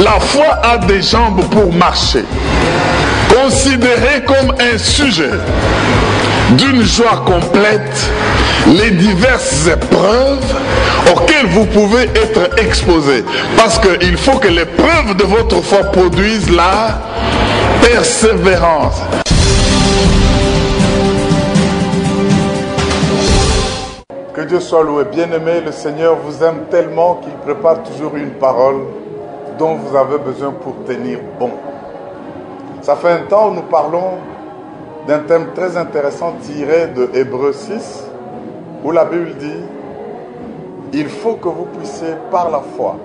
La foi a des jambes pour marcher. Considérez comme un sujet d'une joie complète les diverses épreuves auxquelles vous pouvez être exposés. Parce qu'il faut que l'épreuve de votre foi produise la persévérance. Que Dieu soit loué. Bien-aimé, le Seigneur vous aime tellement qu'il prépare toujours une parole dont vous avez besoin pour tenir bon. Ça fait un temps où nous parlons d'un thème très intéressant tiré de Hébreux 6, où la Bible dit « Il faut que vous puissiez par la foi,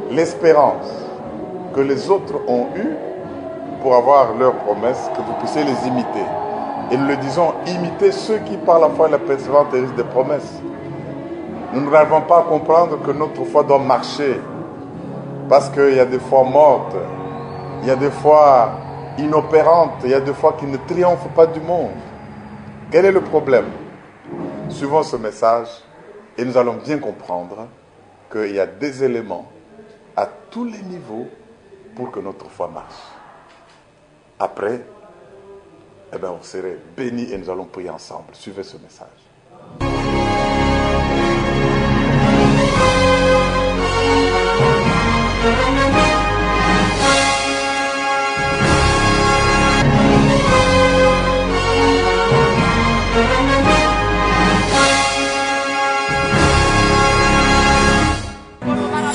l'espérance que les autres ont eue pour avoir leurs promesses, que vous puissiez les imiter. » Et nous le disons, imiter ceux qui par la foi et la persévérance hérissent des promesses. Nous n'arrivons pas à comprendre que notre foi doit marcher parce qu'il y a des fois mortes, il y a des fois inopérantes, il y a des fois qui ne triomphent pas du monde. Quel est le problème? Suivons ce message et nous allons bien comprendre qu'il y a des éléments à tous les niveaux pour que notre foi marche. Après, on serait bénis et nous allons prier ensemble. Suivez ce message.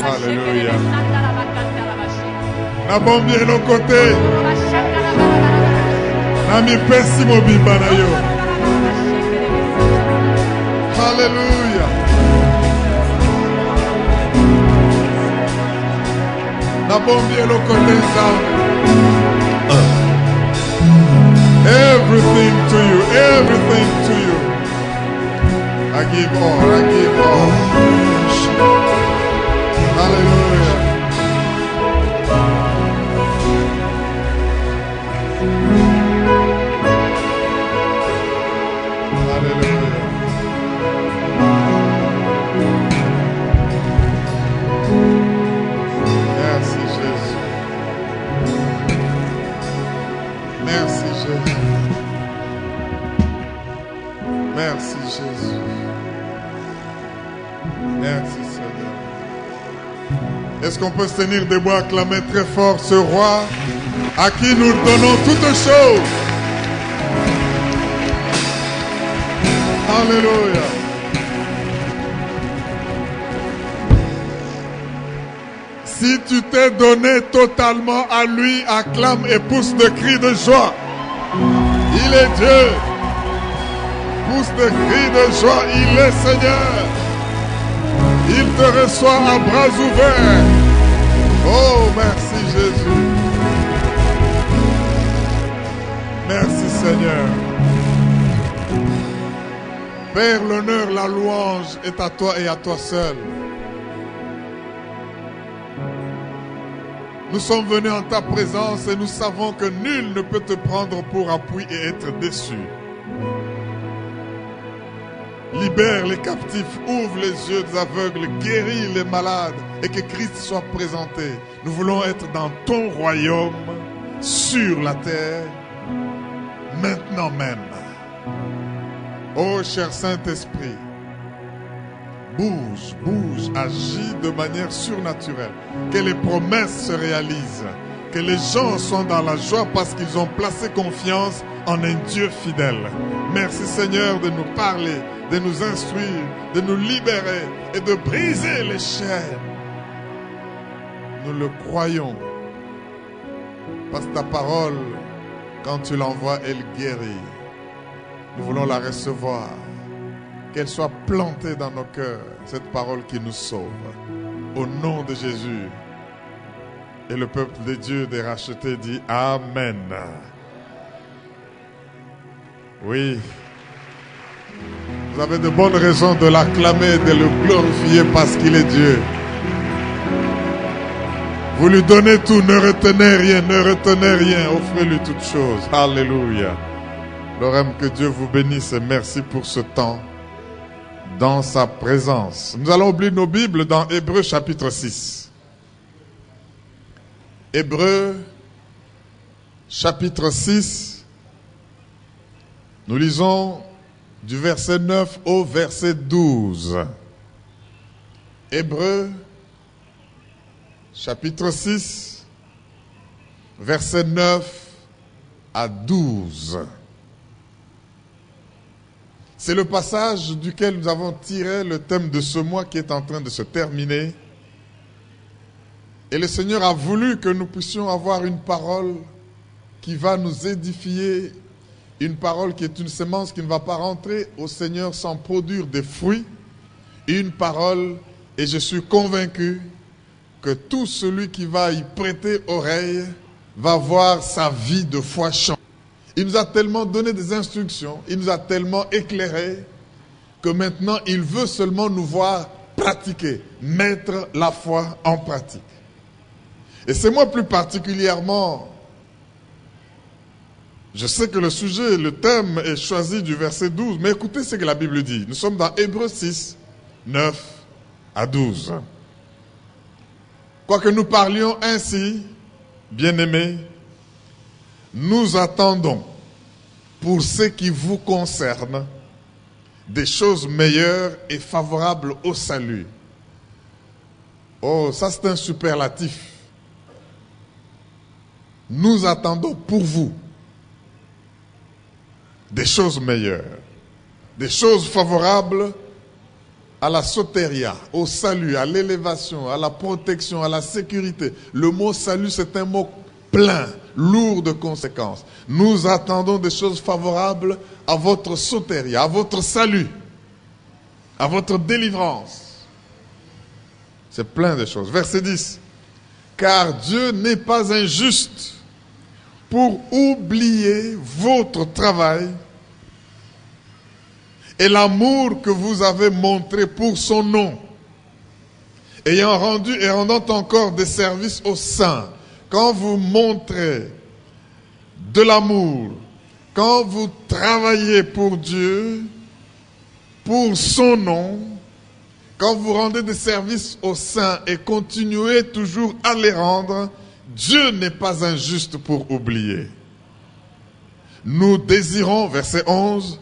Alléluia. Na bombie no côté. Na mi pesi mo bimba na yo. Alléluia. Na bombie no côté ça. Everything to you, everything to you. I give all, I give all. Hallelujah. Hallelujah. Merci Jésus. Merci Jésus. Merci Jésus. Merci Seigneur. Est-ce qu'on peut se tenir debout, acclamer très fort ce roi à qui nous donnons toutes choses? Alléluia. Si tu t'es donné totalement à lui, acclame et pousse de cris de joie. Il est Dieu. Pousse de cris de joie, il est Seigneur. Il te reçoit à bras ouverts. Oh, merci Jésus. Merci Seigneur. Père, l'honneur, la louange est à toi et à toi seul. Nous sommes venus en ta présence et nous savons que nul ne peut te prendre pour appui et être déçu. Libère les captifs, ouvre les yeux des aveugles, guéris les malades et que Christ soit présenté. Nous voulons être dans ton royaume, sur la terre, maintenant même. Ô cher Saint-Esprit, bouge, bouge, agis de manière surnaturelle. Que les promesses se réalisent. Que les gens soient dans la joie parce qu'ils ont placé confiance en un Dieu fidèle. Merci Seigneur de nous parler, de nous instruire, de nous libérer et de briser les chaînes. Nous le croyons. Parce que ta parole, quand tu l'envoies, elle guérit. Nous voulons la recevoir. Qu'elle soit plantée dans nos cœurs, cette parole qui nous sauve. Au nom de Jésus. Et le peuple de Dieu des rachetés dit Amen. Oui. Vous avez de bonnes raisons de l'acclamer, de le glorifier parce qu'il est Dieu. Vous lui donnez tout, ne retenez rien, ne retenez rien, offrez-lui toutes choses. Alléluia. L'orème, que Dieu vous bénisse et merci pour ce temps dans sa présence. Nous allons ouvrir nos Bibles dans Hébreux chapitre 6. Hébreux, chapitre 6, nous lisons du verset 9 au verset 12. Hébreux, chapitre 6, verset 9 à 12. C'est le passage duquel nous avons tiré le thème de ce mois qui est en train de se terminer. Et le Seigneur a voulu que nous puissions avoir une parole qui va nous édifier, une parole qui est une semence qui ne va pas rentrer au Seigneur sans produire des fruits, une parole, et je suis convaincu que tout celui qui va y prêter oreille va voir sa vie de foi changer. Il nous a tellement donné des instructions, il nous a tellement éclairés, que maintenant il veut seulement nous voir pratiquer, mettre la foi en pratique. Et c'est moi plus particulièrement, je sais que le sujet, le thème est choisi du verset 12, mais écoutez ce que la Bible dit. Nous sommes dans Hébreux 6, 9 à 12. Quoique nous parlions ainsi, bien-aimés, nous attendons, pour ce qui vous concerne, des choses meilleures et favorables au salut. Oh, ça c'est un superlatif. Nous attendons pour vous des choses meilleures, des choses favorables à la sotéria, au salut, à l'élévation, à la protection, à la sécurité. Le mot salut, c'est un mot plein, lourd de conséquences. Nous attendons des choses favorables à votre sotéria, à votre salut, à votre délivrance. C'est plein de choses. Verset 10. Car Dieu n'est pas injuste pour oublier votre travail et l'amour que vous avez montré pour son nom, ayant rendu et rendant encore des services aux saints. Quand vous montrez de l'amour, quand vous travaillez pour Dieu, pour son nom, quand vous rendez des services aux saints et continuez toujours à les rendre, Dieu n'est pas injuste pour oublier. Nous désirons, verset 11,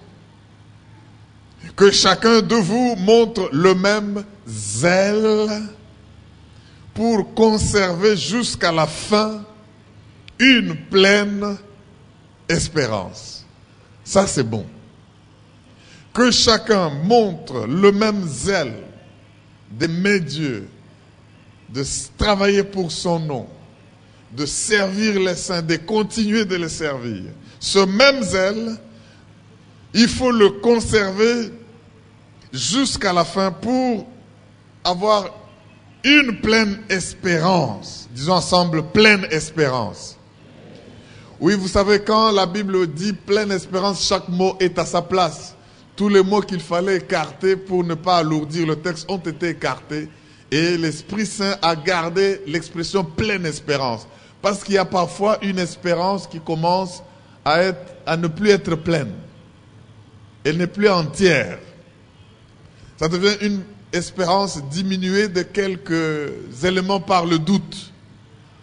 que chacun de vous montre le même zèle pour conserver jusqu'à la fin une pleine espérance. Ça, c'est bon. Que chacun montre le même zèle d'aimer Dieu, de travailler pour son nom, de servir les saints, de continuer de les servir. Ce même zèle, il faut le conserver jusqu'à la fin pour avoir une pleine espérance. Disons ensemble, pleine espérance. Oui, vous savez, quand la Bible dit pleine espérance, chaque mot est à sa place. Tous les mots qu'il fallait écarter pour ne pas alourdir le texte ont été écartés. Et l'Esprit Saint a gardé l'expression pleine espérance. Parce qu'il y a parfois une espérance qui commence à ne plus être pleine. Elle n'est plus entière. Ça devient une espérance diminuée de quelques éléments par le doute.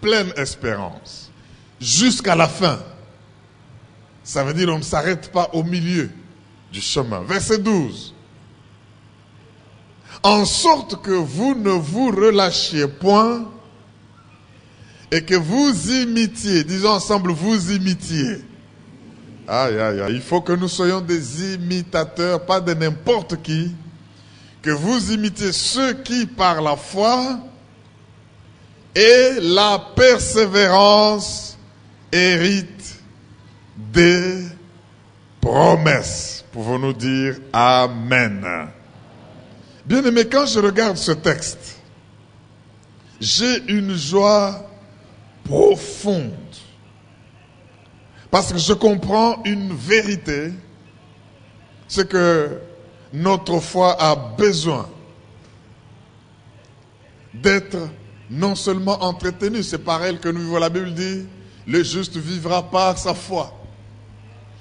Pleine espérance. Jusqu'à la fin. Ça veut dire qu'on ne s'arrête pas au milieu du chemin. Verset 12. En sorte que vous ne vous relâchiez point et que vous imitiez, disons ensemble, vous imitiez. Aïe, aïe, aïe, il faut que nous soyons des imitateurs, pas de n'importe qui, que vous imitiez ceux qui, par la foi et la persévérance, héritent des promesses. Pouvons-nous dire Amen. Bien-aimé, quand je regarde ce texte, j'ai une joie profonde. Parce que je comprends une vérité, c'est que notre foi a besoin d'être non seulement entretenue, c'est par elle que nous vivons. La Bible dit, le juste vivra par sa foi.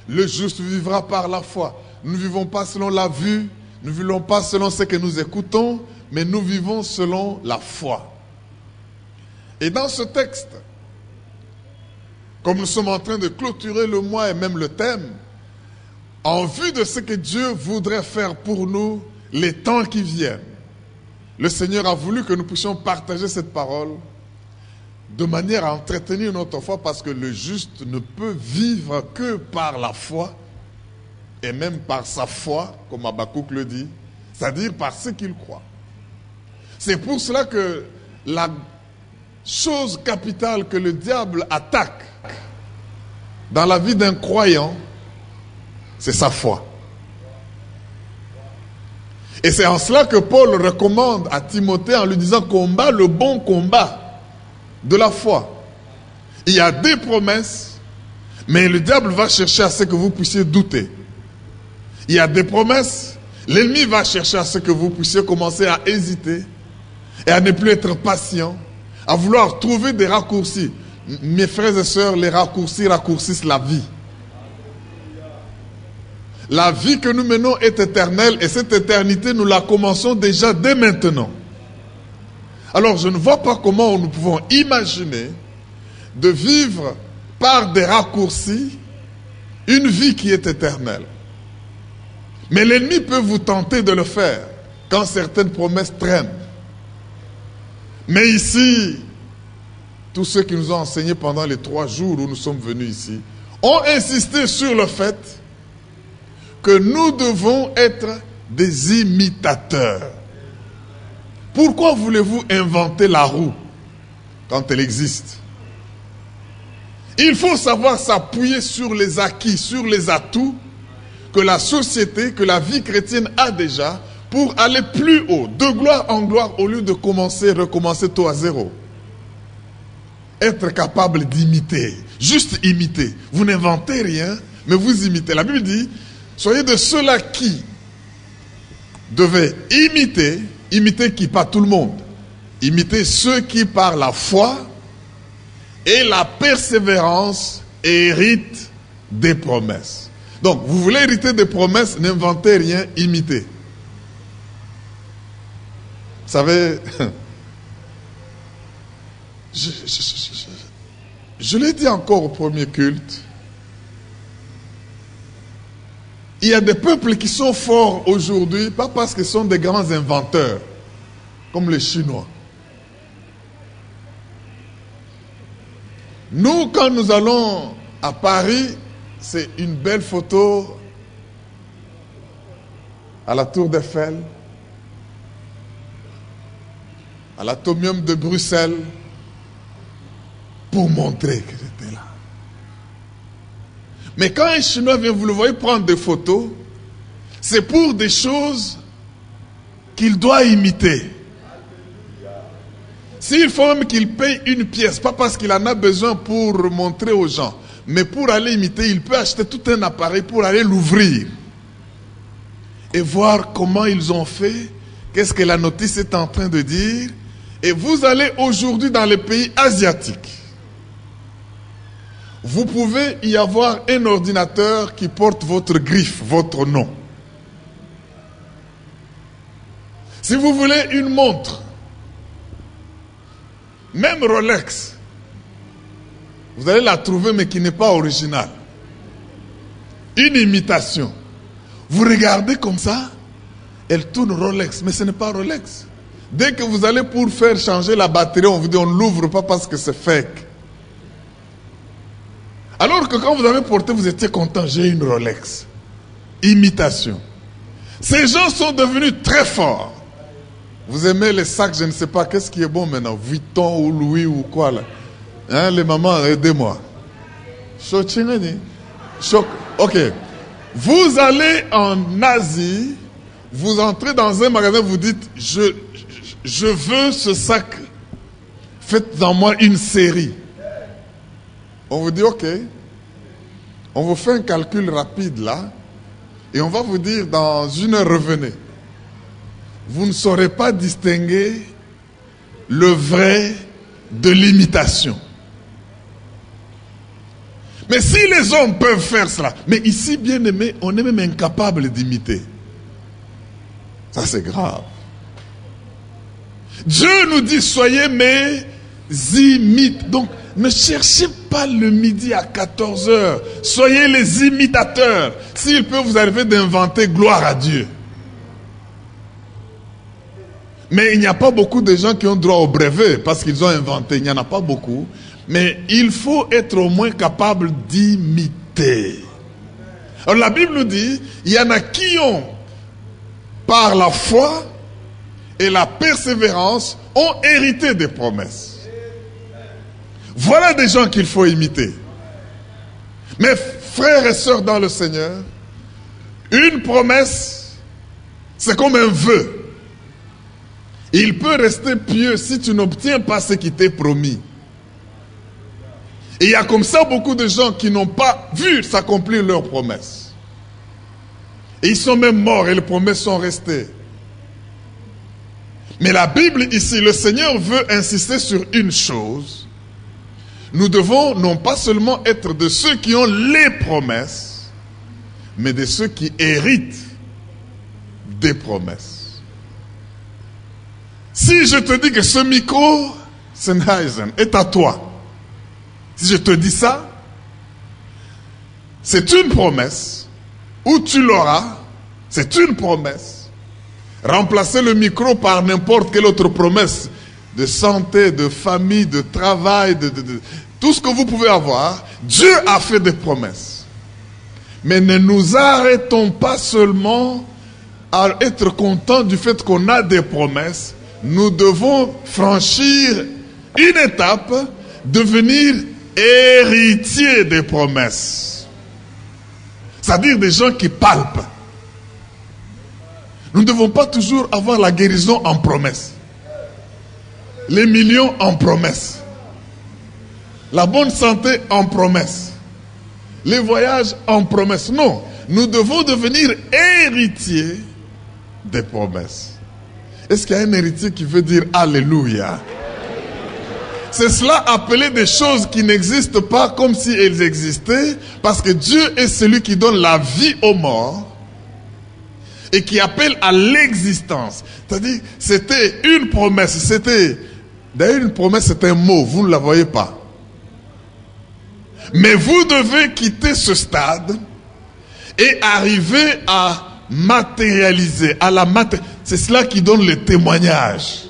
Le juste vivra par la foi. Nous ne vivons pas selon la vue, nous ne vivons pas selon ce que nous écoutons, mais nous vivons selon la foi. Et dans ce texte, comme nous sommes en train de clôturer le mois et même le thème, en vue de ce que Dieu voudrait faire pour nous les temps qui viennent, le Seigneur a voulu que nous puissions partager cette parole de manière à entretenir notre foi, parce que le juste ne peut vivre que par la foi, et même par sa foi, comme Habakkuk le dit, c'est-à-dire par ce qu'il croit. C'est pour cela que la chose capitale que le diable attaque dans la vie d'un croyant, c'est sa foi. Et c'est en cela que Paul recommande à Timothée en lui disant: combat le bon combat de la foi. Il y a des promesses, mais le diable va chercher à ce que vous puissiez douter. Il y a des promesses, l'ennemi va chercher à ce que vous puissiez commencer à hésiter et à ne plus être patient, à vouloir trouver des raccourcis. Mes frères et sœurs, les raccourcis raccourcissent la vie. La vie que nous menons est éternelle, et cette éternité, nous la commençons déjà dès maintenant. Alors je ne vois pas comment nous pouvons imaginer de vivre par des raccourcis une vie qui est éternelle. Mais l'ennemi peut vous tenter de le faire quand certaines promesses traînent. Mais ici, tous ceux qui nous ont enseigné pendant les 3 jours où nous sommes venus ici ont insisté sur le fait que nous devons être des imitateurs. Pourquoi voulez-vous inventer la roue quand elle existe? Il faut savoir s'appuyer sur les acquis, sur les atouts que la société, que la vie chrétienne a déjà, pour aller plus haut, de gloire en gloire, au lieu de recommencer tôt à zéro. Être capable d'imiter, juste imiter. Vous n'inventez rien, mais vous imitez. La Bible dit: soyez de ceux-là qui devaient imiter. Imiter qui? Pas tout le monde. Imiter ceux qui, par la foi et la persévérance, héritent des promesses. Donc, vous voulez hériter des promesses, n'inventez rien, imitez. Vous savez, je l'ai dit encore au premier culte, il y a des peuples qui sont forts aujourd'hui, pas parce qu'ils sont des grands inventeurs, comme les Chinois. Nous, quand nous allons à Paris, c'est une belle photo à la Tour d'Eiffel, à l'Atomium de Bruxelles, pour montrer que j'étais là. Mais quand un Chinois vient, vous le voyez prendre des photos, c'est pour des choses qu'il doit imiter. S'il faut même qu'il paye une pièce, pas parce qu'il en a besoin pour montrer aux gens, mais pour aller imiter, il peut acheter tout un appareil pour aller l'ouvrir et voir comment ils ont fait, qu'est-ce que la notice est en train de dire. Et vous allez aujourd'hui dans les pays asiatiques, vous pouvez y avoir un ordinateur qui porte votre griffe, votre nom. Si vous voulez une montre, même Rolex, vous allez la trouver mais qui n'est pas originale. Une imitation. Vous regardez comme ça, elle tourne Rolex, mais ce n'est pas Rolex. Dès que vous allez pour faire changer la batterie, on vous dit on ne l'ouvre pas parce que c'est fake. Alors que quand vous avez porté, vous étiez content, j'ai une Rolex. Imitation. Ces gens sont devenus très forts. Vous aimez les sacs, je ne sais pas, qu'est-ce qui est bon maintenant? Vuitton ou Louis ou quoi là? Hein, les mamans, aidez-moi. Ok. Vous allez en Asie, vous entrez dans un magasin, vous dites, je veux ce sac, faites en moi une série. On vous dit, ok, on vous fait un calcul rapide là, et on va vous dire, dans 1 heure, revenez. Vous ne saurez pas distinguer le vrai de l'imitation. Mais si les hommes peuvent faire cela, mais ici, bien aimé, on est même incapable d'imiter. Ça, c'est grave. Dieu nous dit, soyez mes imites. Donc, ne cherchez pas le midi à 14h. Soyez les imitateurs. S'il peut vous arriver d'inventer, gloire à Dieu. Mais il n'y a pas beaucoup de gens qui ont droit au brevet parce qu'ils ont inventé. Il n'y en a pas beaucoup. Mais il faut être au moins capable d'imiter. Alors la Bible nous dit, il y en a qui ont, par la foi et la persévérance, ont hérité des promesses. Voilà des gens qu'il faut imiter. Mes frères et sœurs dans le Seigneur, une promesse, c'est comme un vœu. Il peut rester pieux si tu n'obtiens pas ce qui t'est promis. Et il y a comme ça beaucoup de gens qui n'ont pas vu s'accomplir leurs promesses. Et ils sont même morts et les promesses sont restées. Mais la Bible ici, le Seigneur veut insister sur une chose. Nous devons non pas seulement être de ceux qui ont les promesses, mais de ceux qui héritent des promesses. Si je te dis que ce micro, Sennheiser, est à toi, si je te dis ça, c'est une promesse, où tu l'auras, c'est une promesse. Remplacer le micro par n'importe quelle autre promesse, de santé, de famille, de travail, de tout ce que vous pouvez avoir, Dieu a fait des promesses. Mais ne nous arrêtons pas seulement à être contents du fait qu'on a des promesses. Nous devons franchir une étape, devenir héritiers des promesses. C'est-à-dire des gens qui palpent. Nous ne devons pas toujours avoir la guérison en promesse. Les millions en promesse. La bonne santé en promesse. Les voyages en promesse. Non, nous devons devenir héritiers des promesses. Est-ce qu'il y a un héritier qui veut dire Alléluia? C'est cela appeler des choses qui n'existent pas comme si elles existaient, parce que Dieu est celui qui donne la vie aux morts et qui appelle à l'existence. C'est-à-dire, c'était une promesse, d'ailleurs une promesse c'est un mot, vous ne la voyez pas. Mais vous devez quitter ce stade et arriver à matérialiser, c'est cela qui donne le témoignage.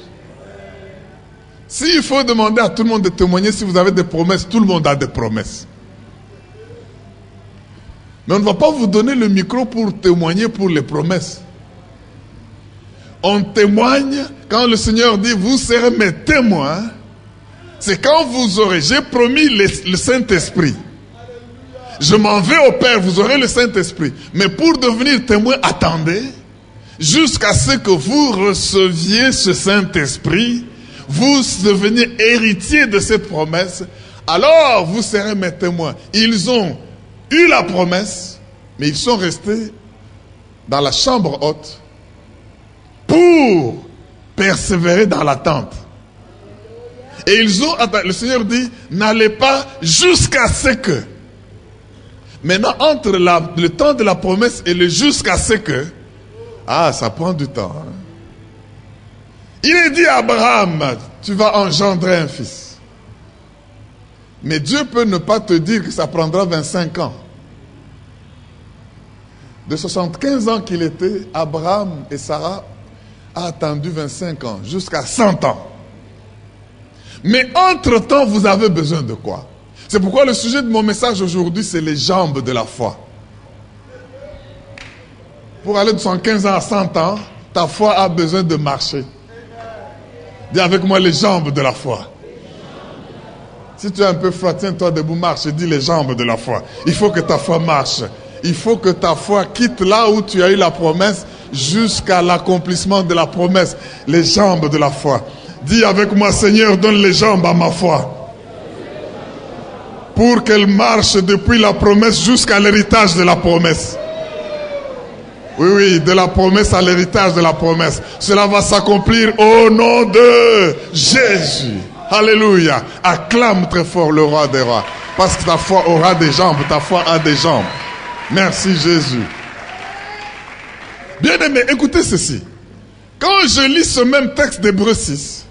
S'il faut demander à tout le monde de témoigner, si vous avez des promesses, tout le monde a des promesses. Mais on ne va pas vous donner le micro pour témoigner pour les promesses. On témoigne quand le Seigneur dit, vous serez mes témoins. C'est quand vous aurez, j'ai promis le Saint-Esprit. Je m'en vais au Père, vous aurez le Saint-Esprit. Mais pour devenir témoin, attendez jusqu'à ce que vous receviez ce Saint-Esprit, vous deveniez héritier de cette promesse, alors vous serez mes témoins. Ils ont eu la promesse, mais ils sont restés dans la chambre haute pour persévérer dans l'attente. Et le Seigneur dit, n'allez pas jusqu'à ce que. Maintenant, entre le temps de la promesse et le jusqu'à ce que, ça prend du temps. Hein? Il est dit à Abraham, tu vas engendrer un fils. Mais Dieu peut ne pas te dire que ça prendra 25 ans. De 75 ans qu'il était, Abraham et Sarah ont attendu 25 ans, jusqu'à 100 ans. Mais entre-temps, vous avez besoin de quoi? C'est pourquoi le sujet de mon message aujourd'hui, c'est les jambes de la foi. Pour aller de 115 ans à 100 ans, ta foi a besoin de marcher. Dis avec moi les jambes de la foi. Si tu es un peu froid, tiens-toi debout, marche et dis les jambes de la foi. Il faut que ta foi marche. Il faut que ta foi quitte là où tu as eu la promesse jusqu'à l'accomplissement de la promesse. Les jambes de la foi. Dis avec moi, Seigneur, donne les jambes à ma foi. Pour qu'elle marche depuis la promesse jusqu'à l'héritage de la promesse. Oui, de la promesse à l'héritage de la promesse. Cela va s'accomplir au nom de Jésus. Alléluia. Acclame très fort le roi des rois. Parce que ta foi aura des jambes. Ta foi a des jambes. Merci Jésus. Bien aimé, écoutez ceci. Quand je lis ce même texte d'Hébreux 6,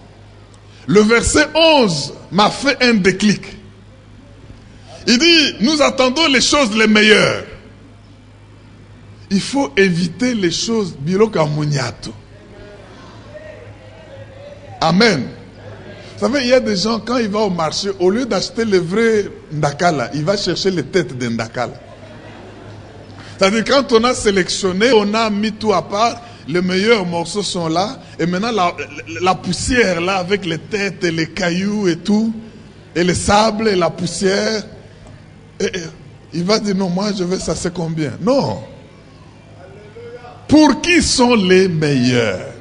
le verset 11 m'a fait un déclic. Il dit, nous attendons les choses les meilleures. Il faut éviter les choses biloka muniato. Amen. Vous savez, il y a des gens, quand il va au marché, au lieu d'acheter le vrai ndakala, il va chercher les têtes de ndakala. C'est-à-dire, quand on a sélectionné, on a mis tout à part, les meilleurs morceaux sont là, et maintenant la poussière là, avec les têtes et les cailloux et tout, et le sable et la poussière, et il va dire, non, moi je veux ça, c'est combien? Non. Pour qui sont les meilleurs?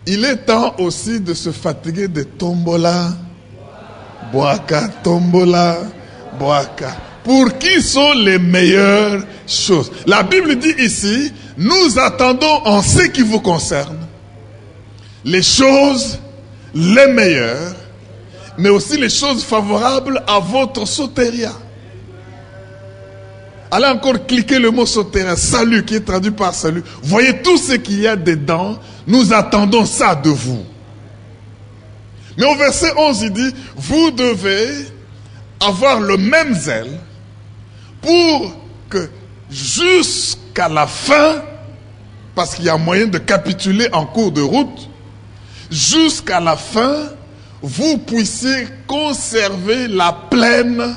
Il est temps aussi de se fatiguer de tombola, boaka, tombola, boaka. Pour qui sont les meilleures choses? La Bible dit ici, nous attendons en ce qui vous concerne les choses les meilleures, mais aussi les choses favorables à votre soteria. Allez encore cliquer le mot soteria, salut, qui est traduit par salut. Voyez tout ce qu'il y a dedans, nous attendons ça de vous. Mais au verset 11, il dit, vous devez avoir le même zèle pour que jusqu'à la fin, parce qu'il y a moyen de capituler en cours de route, jusqu'à la fin, vous puissiez conserver la pleine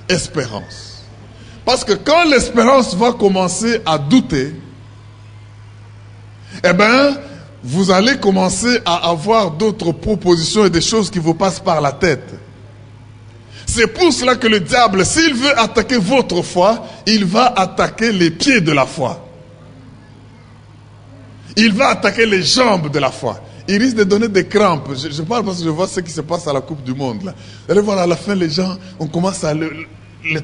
espérance. Parce que quand l'espérance va commencer à douter, eh bien, vous allez commencer à avoir d'autres propositions et des choses qui vous passent par la tête. C'est pour cela que le diable, s'il veut attaquer votre foi, il va attaquer les pieds de la foi. Il va attaquer les jambes de la foi. Il risque de donner des crampes. Je parle parce que je vois ce qui se passe à la Coupe du Monde. Là. Vous allez voir à la fin, les gens, on commence à les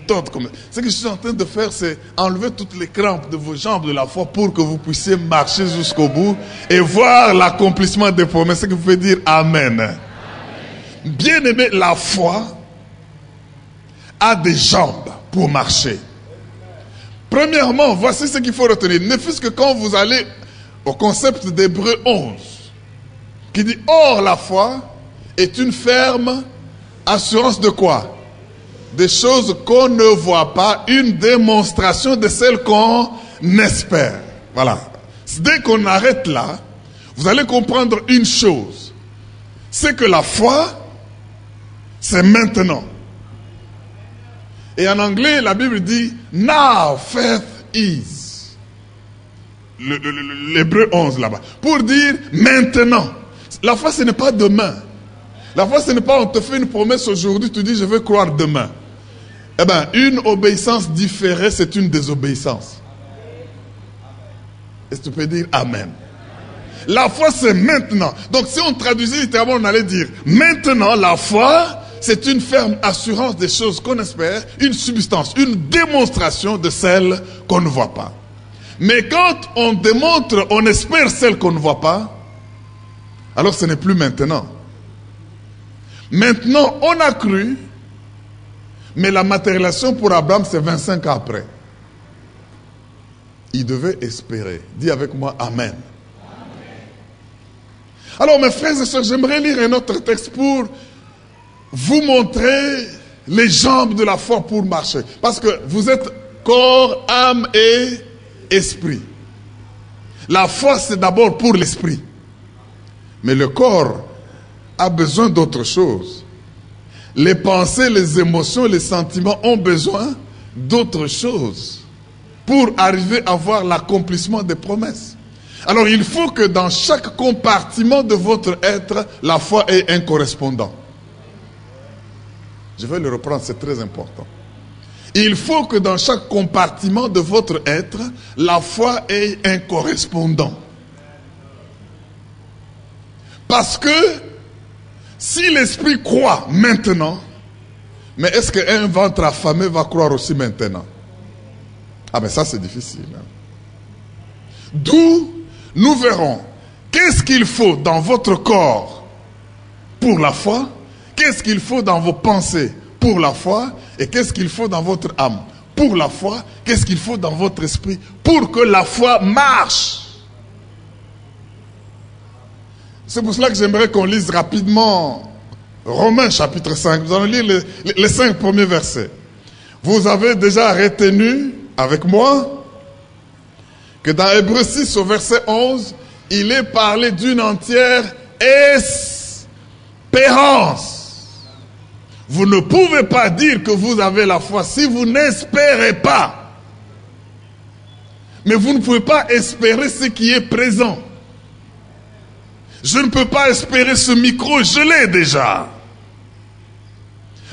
tordre. Ce que je suis en train de faire, c'est enlever toutes les crampes de vos jambes de la foi pour que vous puissiez marcher jusqu'au bout et voir l'accomplissement des promesses. Ce que vous pouvez dire Amen. Amen. Bien aimé, la foi a des jambes pour marcher. Premièrement, voici ce qu'il faut retenir. Ne fût-ce que quand vous allez au concept d'Hébreux 11, qui dit, or la foi est une ferme assurance de quoi? Des choses qu'on ne voit pas, une démonstration de celles qu'on espère. Voilà. Dès qu'on arrête là, vous allez comprendre une chose. C'est que la foi, c'est maintenant. Et en anglais, la Bible dit, now faith is. L'Hébreu 11 là-bas. Pour dire maintenant. La foi, ce n'est pas demain. La foi, ce n'est pas on te fait une promesse aujourd'hui, tu dis je veux croire demain. Eh bien, une obéissance différée, c'est une désobéissance. Est-ce que tu peux dire Amen? La foi, c'est maintenant. Donc, si on traduisait littéralement, on allait dire maintenant, la foi, c'est une ferme assurance des choses qu'on espère, une substance, une démonstration de celles qu'on ne voit pas. Mais quand on démontre, on espère celles qu'on ne voit pas, alors ce n'est plus maintenant. Maintenant, on a cru, mais la matérialisation pour Abraham, c'est 25 ans après. Il devait espérer. Dis avec moi Amen. Alors mes frères et sœurs, j'aimerais lire un autre texte pour vous montrer les jambes de la foi pour marcher. Parce que vous êtes corps, âme et esprit. La foi, c'est d'abord pour l'esprit. Mais le corps a besoin d'autre chose. Les pensées, les émotions, les sentiments ont besoin d'autre chose pour arriver à voir l'accomplissement des promesses. Alors il faut que dans chaque compartiment de votre être, la foi ait un correspondant. Je vais le reprendre, c'est très important. Il faut que dans chaque compartiment de votre être, la foi ait un correspondant. Parce que si l'esprit croit maintenant, mais est-ce qu'un ventre affamé va croire aussi maintenant? Ah mais ça c'est difficile. Hein? D'où nous verrons qu'est-ce qu'il faut dans votre corps pour la foi, qu'est-ce qu'il faut dans vos pensées pour la foi, et qu'est-ce qu'il faut dans votre âme pour la foi, qu'est-ce qu'il faut dans votre esprit pour que la foi marche. C'est pour cela que j'aimerais qu'on lise rapidement Romains chapitre 5, nous allons lire les 5 premiers versets. Vous avez déjà retenu avec moi que dans Hébreux 6 au verset 11, il est parlé d'une entière espérance. Vous ne pouvez pas dire que vous avez la foi si vous n'espérez pas. Mais vous ne pouvez pas espérer ce qui est présent. Je ne peux pas espérer ce micro, je l'ai déjà.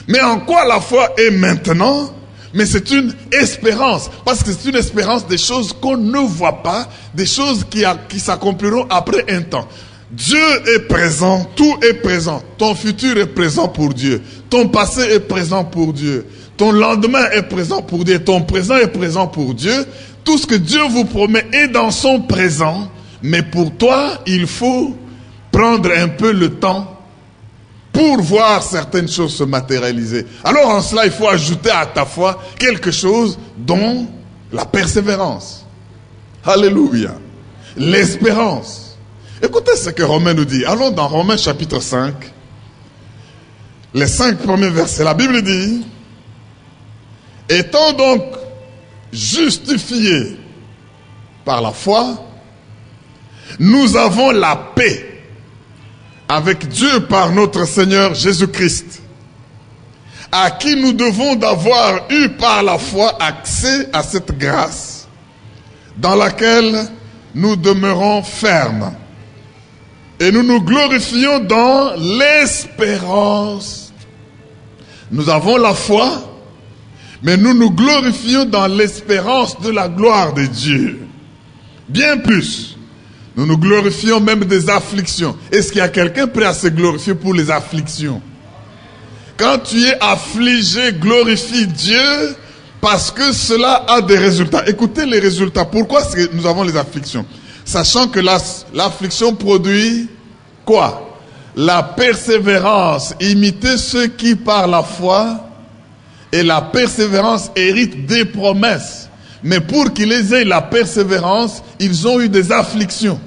Mais en quoi la foi est maintenant? Mais c'est une espérance. Parce que c'est une espérance des choses qu'on ne voit pas, des choses qui s'accompliront après un temps. Dieu est présent, tout est présent. Ton futur est présent pour Dieu. Ton passé est présent pour Dieu. Ton lendemain est présent pour Dieu. Ton présent est présent pour Dieu. Tout ce que Dieu vous promet est dans son présent. Mais pour toi, il faut prendre un peu le temps pour voir certaines choses se matérialiser. Alors en cela, il faut ajouter à ta foi quelque chose dont la persévérance. Alléluia. L'espérance. Écoutez ce que Romains nous dit. Allons dans Romains chapitre 5. Les 5 premiers versets. La Bible dit: étant donc justifiés par la foi, nous avons la paix avec Dieu par notre Seigneur Jésus-Christ, à qui nous devons d'avoir eu par la foi accès à cette grâce dans laquelle nous demeurons fermes. Et nous nous glorifions dans l'espérance. Nous avons la foi, mais nous nous glorifions dans l'espérance de la gloire de Dieu. Bien plus, nous nous glorifions même des afflictions. Est-ce qu'il y a quelqu'un prêt à se glorifier pour les afflictions? Quand tu es affligé, glorifie Dieu parce que cela a des résultats. Écoutez les résultats. Pourquoi est-ce que nous avons les afflictions? Sachant que l'affliction produit quoi? La persévérance. Imitez ceux qui par la foi, et la persévérance hérite des promesses. Mais pour qu'ils aient la persévérance, ils ont eu des afflictions.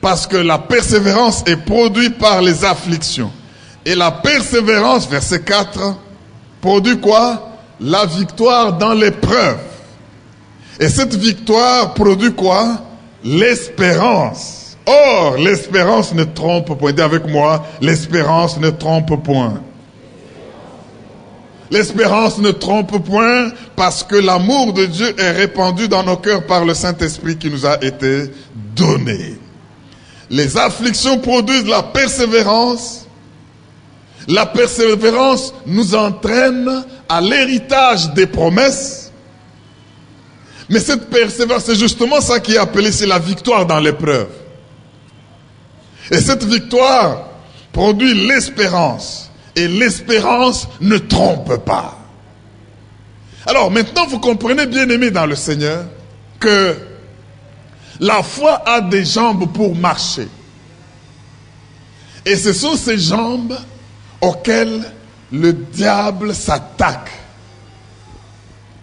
Parce que la persévérance est produite par les afflictions. Et la persévérance, verset 4, produit quoi? La victoire dans l'épreuve. Et cette victoire produit quoi? L'espérance. Or, l'espérance ne trompe point. Dis avec moi, l'espérance ne trompe point. L'espérance ne trompe point parce que l'amour de Dieu est répandu dans nos cœurs par le Saint-Esprit qui nous a été donné. Les afflictions produisent la persévérance. La persévérance nous entraîne à l'héritage des promesses. Mais cette persévérance, c'est justement ça qui est appelé ici la victoire dans l'épreuve. Et cette victoire produit l'espérance. Et l'espérance ne trompe pas. Alors maintenant, vous comprenez, bien-aimés dans le Seigneur, que la foi a des jambes pour marcher. Et ce sont ces jambes auxquelles le diable s'attaque.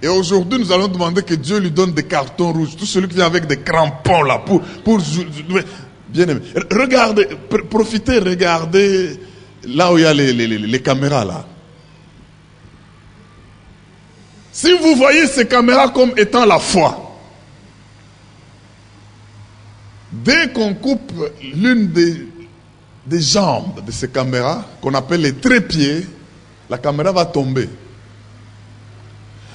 Et aujourd'hui, nous allons demander que Dieu lui donne des cartons rouges. Tout celui qui vient avec des crampons là pour bien-aimé. Regardez, profitez, regardez là où il y a les caméras là. Si vous voyez ces caméras comme étant la foi, dès qu'on coupe l'une des jambes de ces caméras, qu'on appelle les trépieds, la caméra va tomber.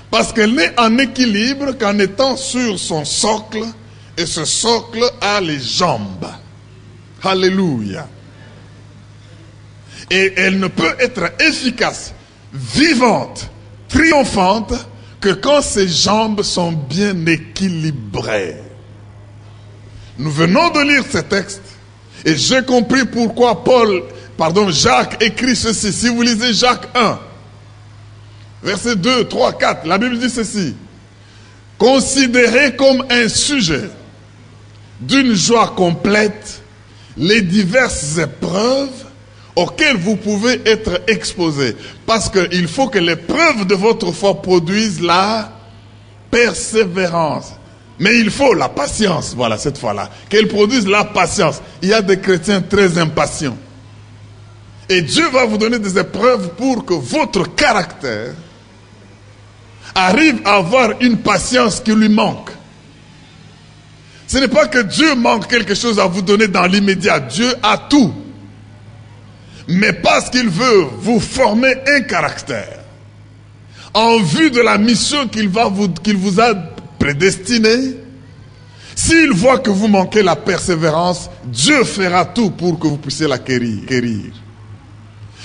Parce qu'elle n'est en équilibre qu'en étant sur son socle, et ce socle a les jambes. Alléluia. Et elle ne peut être efficace, vivante, triomphante, que quand ses jambes sont bien équilibrées. Nous venons de lire ce texte, et j'ai compris pourquoi Jacques écrit ceci. Si vous lisez Jacques 1, versets 2, 3, 4, la Bible dit ceci. Considérez comme un sujet d'une joie complète les diverses épreuves auxquelles vous pouvez être exposés. Parce qu'il faut que l'épreuve de votre foi produise la persévérance. Mais il faut la patience, voilà, cette fois-là. Qu'elle produise la patience. Il y a des chrétiens très impatients. Et Dieu va vous donner des épreuves pour que votre caractère arrive à avoir une patience qui lui manque. Ce n'est pas que Dieu manque quelque chose à vous donner dans l'immédiat. Dieu a tout. Mais parce qu'il veut vous former un caractère en vue de la mission qu'il vous a prédestinée. S'il voit que vous manquez la persévérance, Dieu fera tout pour que vous puissiez la guérir.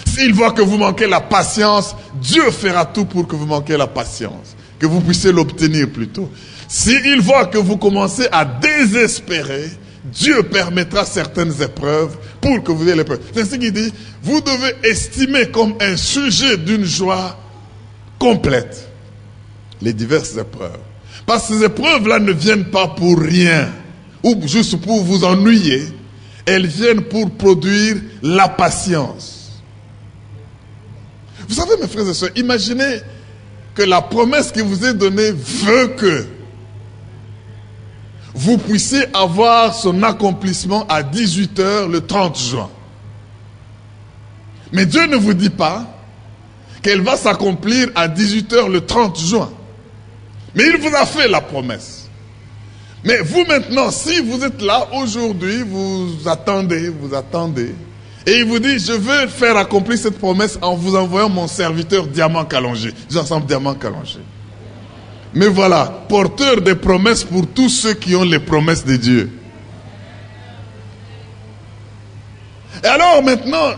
S'il voit que vous manquez la patience, Dieu fera tout pour que vous manquiez la patience, que vous puissiez l'obtenir plutôt. S'il voit que vous commencez à désespérer, Dieu permettra certaines épreuves pour que vous ayez l'épreuve. C'est ce qu'il dit, vous devez estimer comme un sujet d'une joie complète les diverses épreuves. Parce que ces épreuves-là ne viennent pas pour rien, ou juste pour vous ennuyer. Elles viennent pour produire la patience. Vous savez, mes frères et sœurs, imaginez que la promesse qui vous est donnée veut que vous puissiez avoir son accomplissement à 18h le 30 juin. Mais Dieu ne vous dit pas qu'elle va s'accomplir à 18h le 30 juin. Mais il vous a fait la promesse. Mais vous maintenant, si vous êtes là aujourd'hui, vous attendez, et il vous dit, je veux faire accomplir cette promesse en vous envoyant mon serviteur Diamant Kalongé. J'ensemble Diamant Kalongé. Mais voilà, porteur des promesses pour tous ceux qui ont les promesses de Dieu. Et alors maintenant,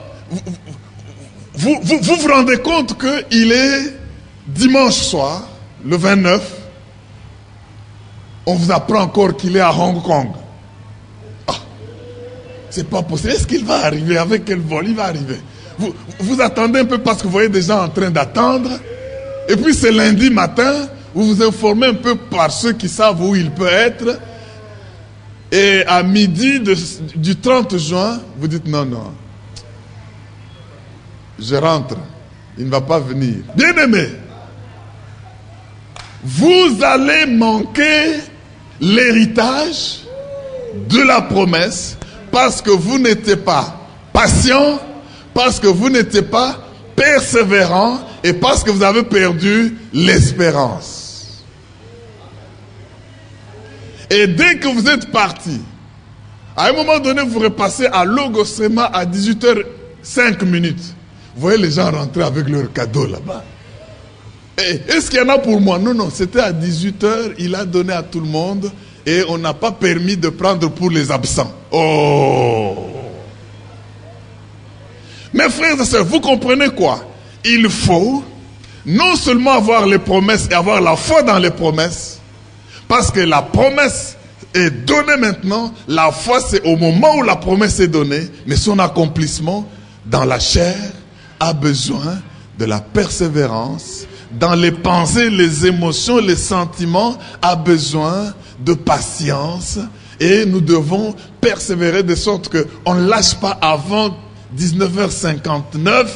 vous vous rendez compte qu'il est dimanche soir, le 29, on vous apprend encore qu'il est à Hong Kong. Ah, c'est pas possible. Est-ce qu'il va arriver? Avec quel vol il va arriver? Vous attendez un peu parce que vous voyez des gens en train d'attendre. Et puis c'est lundi matin, vous vous informez un peu par ceux qui savent où il peut être. Et à midi du 30 juin, vous dites non, je rentre. Il ne va pas venir. Bien-aimé, vous allez manquer l'héritage de la promesse parce que vous n'étiez pas patient, parce que vous n'étiez pas persévérant et parce que vous avez perdu l'espérance. Et dès que vous êtes parti, à un moment donné, vous repassez à Logosrema à 18h05. Vous voyez les gens rentrer avec leurs cadeaux là-bas. Est-ce qu'il y en a pour moi? Non, c'était à 18h, il a donné à tout le monde et on n'a pas permis de prendre pour les absents. Oh! Mes frères et sœurs, vous comprenez quoi? Il faut non seulement avoir les promesses et avoir la foi dans les promesses, parce que la promesse est donnée maintenant, la foi c'est au moment où la promesse est donnée, mais son accomplissement dans la chair a besoin de la persévérance. Dans les pensées, les émotions, les sentiments, a besoin de patience. Et nous devons persévérer de sorte qu'on ne lâche pas avant 19h59.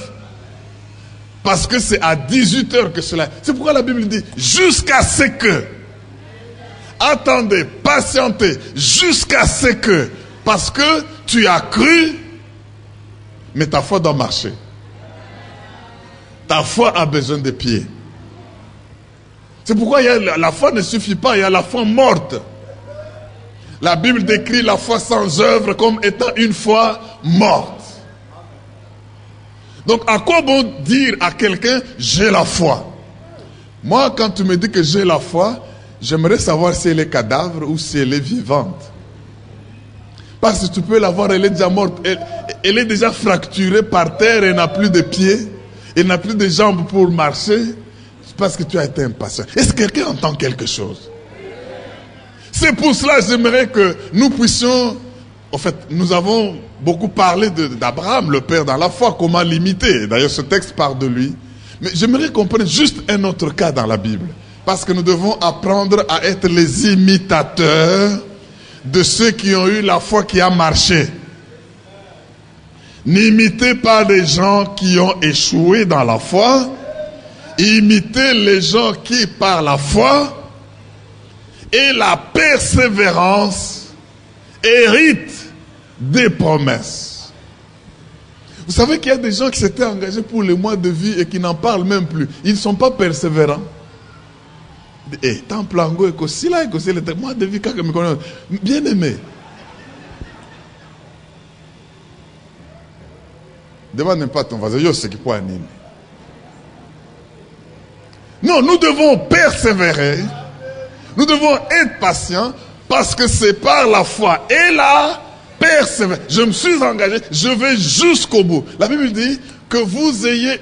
Parce que c'est à 18h que cela... C'est pourquoi la Bible dit, jusqu'à ce que... Attendez, patientez, jusqu'à ce que... Parce que tu as cru, mais ta foi doit marcher. Ta foi a besoin de pieds. C'est pourquoi la foi ne suffit pas, il y a la foi morte. La Bible décrit la foi sans œuvre comme étant une foi morte. Donc à quoi bon dire à quelqu'un, j'ai la foi? Moi, quand tu me dis que j'ai la foi, j'aimerais savoir si elle est cadavre ou si elle est vivante. Parce que tu peux la voir, elle est déjà morte. Elle est déjà fracturée par terre, elle n'a plus de pieds, elle n'a plus de jambes pour marcher. Parce que tu as été impatient. Est-ce que quelqu'un entend quelque chose? C'est pour cela que j'aimerais que nous puissions... En fait, nous avons beaucoup parlé d'Abraham, le père dans la foi, comment l'imiter. D'ailleurs, ce texte parle de lui. Mais j'aimerais qu'on prenne juste un autre cas dans la Bible. Parce que nous devons apprendre à être les imitateurs de ceux qui ont eu la foi qui a marché. N'imitez pas les gens qui ont échoué dans la foi. Imitez les gens qui, par la foi et la persévérance, héritent des promesses. Vous savez qu'il y a des gens qui s'étaient engagés pour les mois de vie et qui n'en parlent même plus. Ils ne sont pas persévérants. Eh, tant plango et aussi là, et les mois de vie, bien aimé. Demande pas ton voisin, yo c'est qui peut animer. Non, nous devons persévérer. Nous devons être patients parce que c'est par la foi et la persévérance. Je me suis engagé, je vais jusqu'au bout. La Bible dit que vous ayez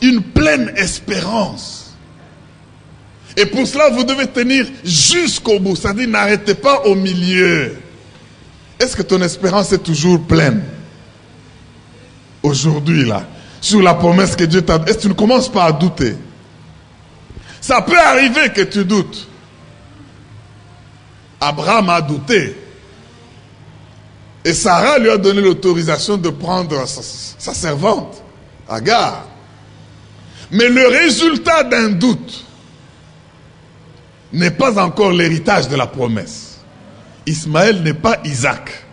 une pleine espérance. Et pour cela, vous devez tenir jusqu'au bout. C'est-à-dire, n'arrêtez pas au milieu. Est-ce que ton espérance est toujours pleine? Aujourd'hui, là, sur la promesse que Dieu t'a donnée, est-ce que tu ne commences pas à douter? Ça peut arriver que tu doutes. Abraham a douté. Et Sarah lui a donné l'autorisation de prendre sa servante, Agar. Mais le résultat d'un doute n'est pas encore l'héritage de la promesse. Ismaël n'est pas Isaac.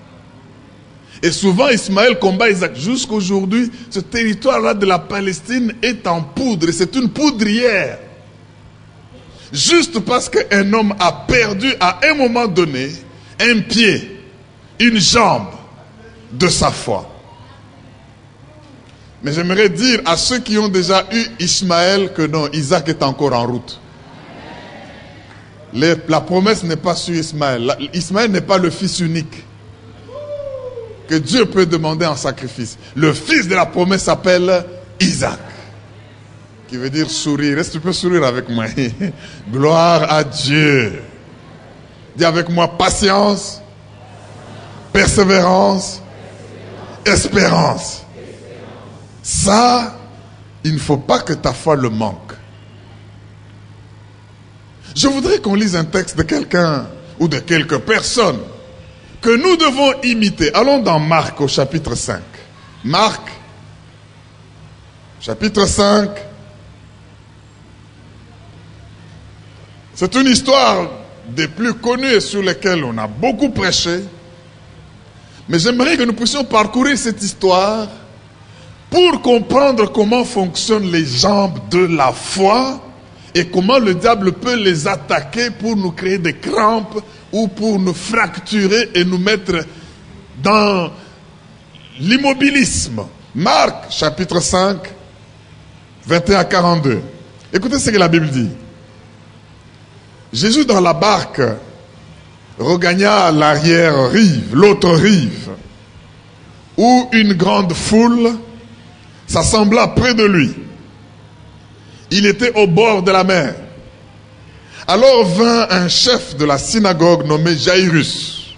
Et souvent Ismaël combat Isaac. Jusqu'aujourd'hui, ce territoire-là de la Palestine est en poudre. Et c'est une poudrière. Juste parce qu'un homme a perdu à un moment donné un pied, une jambe de sa foi. Mais j'aimerais dire à ceux qui ont déjà eu Ismaël que non, Isaac est encore en route. La promesse n'est pas sur Ismaël. Ismaël n'est pas le fils unique que Dieu peut demander en sacrifice. Le fils de la promesse s'appelle Isaac, qui veut dire sourire. Est-ce que tu peux sourire avec moi? Gloire à Dieu. Dis avec moi patience, persévérance, espérance. Ça, il ne faut pas que ta foi le manque. Je voudrais qu'on lise un texte de quelqu'un ou de quelques personnes que nous devons imiter. Allons dans Marc au chapitre 5. Marc, chapitre 5. C'est une histoire des plus connues et sur lesquelles on a beaucoup prêché. Mais j'aimerais que nous puissions parcourir cette histoire pour comprendre comment fonctionnent les jambes de la foi et comment le diable peut les attaquer pour nous créer des crampes ou pour nous fracturer et nous mettre dans l'immobilisme. Marc, chapitre 5, 21 à 42. Écoutez ce que la Bible dit. Jésus dans la barque regagna l'arrière-rive, l'autre rive, où une grande foule s'assembla près de lui. Il était au bord de la mer. Alors vint un chef de la synagogue nommé Jairus,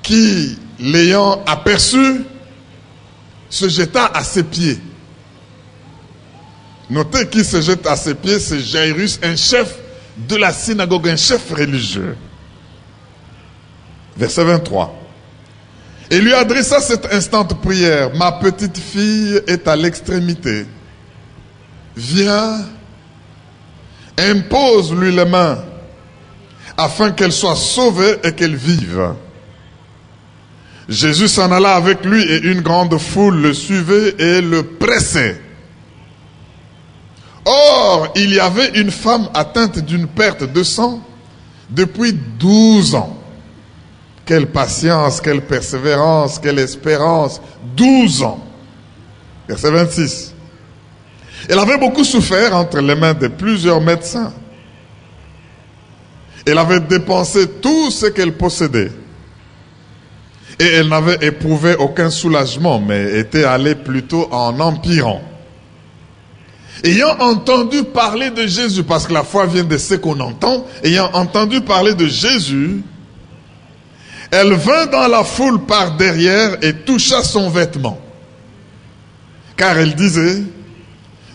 qui, l'ayant aperçu, se jeta à ses pieds. Notez qui se jette à ses pieds, c'est Jairus, un chef de la synagogue, un chef religieux. Verset 23. Et lui adressa cette instante prière. Ma petite fille est à l'extrémité. Viens, impose-lui les mains, afin qu'elle soit sauvée et qu'elle vive. Jésus s'en alla avec lui et une grande foule le suivait et le pressait. Or, il y avait une femme atteinte d'une perte de sang depuis 12 ans. Quelle patience, quelle persévérance, quelle espérance. 12 ans. Verset 26. Elle avait beaucoup souffert entre les mains de plusieurs médecins. Elle avait dépensé tout ce qu'elle possédait. Et elle n'avait éprouvé aucun soulagement, mais était allée plutôt en empirant. Ayant entendu parler de Jésus, parce que la foi vient de ce qu'on entend, ayant entendu parler de Jésus, elle vint dans la foule par derrière et toucha son vêtement. Car elle disait,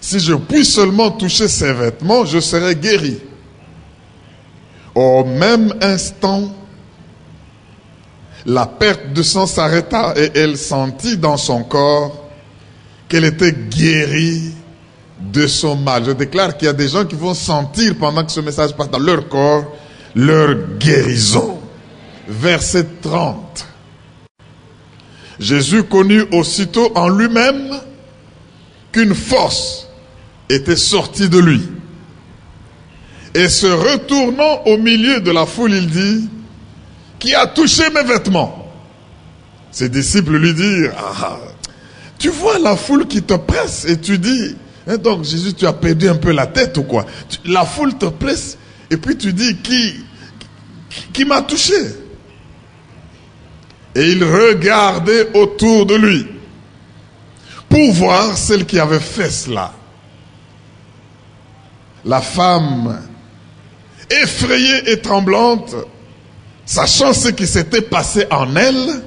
si je puis seulement toucher ses vêtements, je serai guéri. Au même instant, la perte de sang s'arrêta et elle sentit dans son corps qu'elle était guérie de son mal. Je déclare qu'il y a des gens qui vont sentir pendant que ce message passe dans leur corps leur guérison. Verset 30. Jésus connut aussitôt en lui-même qu'une force était sortie de lui. Et se retournant au milieu de la foule, il dit, « Qui a touché mes vêtements ?» Ses disciples lui dirent, « Ah, tu vois la foule qui te presse et tu dis, hein, donc Jésus, tu as perdu un peu la tête ou quoi? La foule te presse et puis tu dis, qui m'a touché ?» Et il regardait autour de lui pour voir celle qui avait fait cela. La femme, effrayée et tremblante, sachant ce qui s'était passé en elle,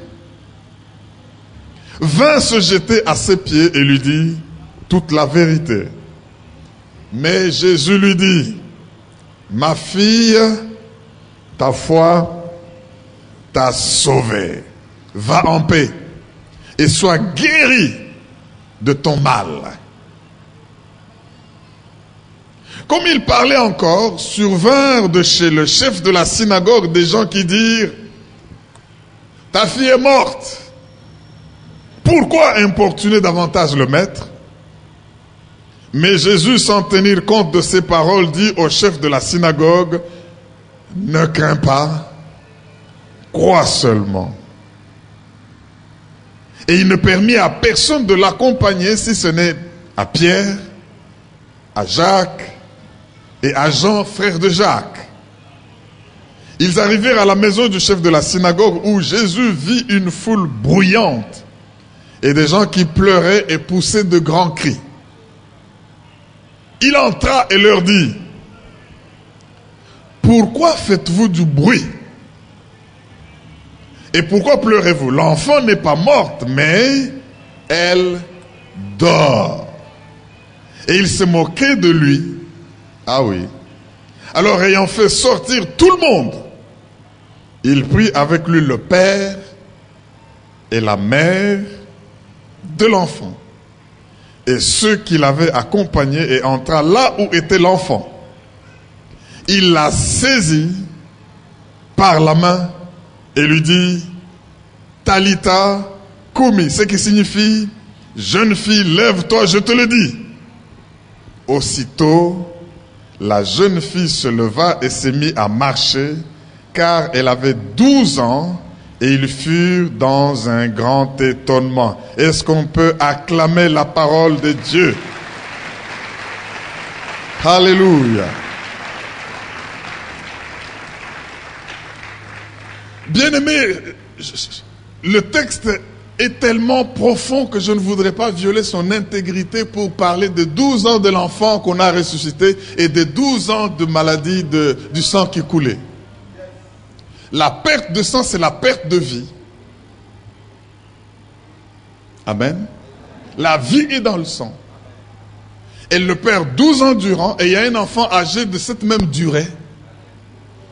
vint se jeter à ses pieds et lui dit toute la vérité. Mais Jésus lui dit, « Ma fille, ta foi t'a sauvée. Va en paix et sois guérie de ton mal. » Comme il parlait encore, survinrent de chez le chef de la synagogue des gens qui dirent, « Ta fille est morte. Pourquoi importuner davantage le maître ?» Mais Jésus, sans tenir compte de ces paroles, dit au chef de la synagogue, « Ne crains pas, crois seulement. » Et il ne permit à personne de l'accompagner, si ce n'est à Pierre, à Jacques et à Jean, frère de Jacques. Ils arrivèrent à la maison du chef de la synagogue où Jésus vit une foule bruyante et des gens qui pleuraient et poussaient de grands cris. Il entra et leur dit, « Pourquoi faites-vous du bruit? Et pourquoi pleurez-vous? L'enfant n'est pas morte, mais elle dort. » Et il se moquait de lui. Ah oui. Alors, ayant fait sortir tout le monde, il prit avec lui le père et la mère de l'enfant et ceux qui l'avaient accompagné et entra là où était l'enfant. Il la saisit par la main et lui dit, Talitha Koumi, ce qui signifie, jeune fille, lève-toi, je te le dis. Aussitôt, la jeune fille se leva et s'est mise à marcher, car elle avait 12 ans, et ils furent dans un grand étonnement. Est-ce qu'on peut acclamer la parole de Dieu? Alléluia. Bien-aimés, le texte est tellement profond que je ne voudrais pas violer son intégrité pour parler de 12 ans de l'enfant qu'on a ressuscité et de 12 ans de maladie du sang qui coulait. La perte de sang, c'est la perte de vie. Amen. La vie est dans le sang. Elle le perd 12 ans durant et il y a un enfant âgé de cette même durée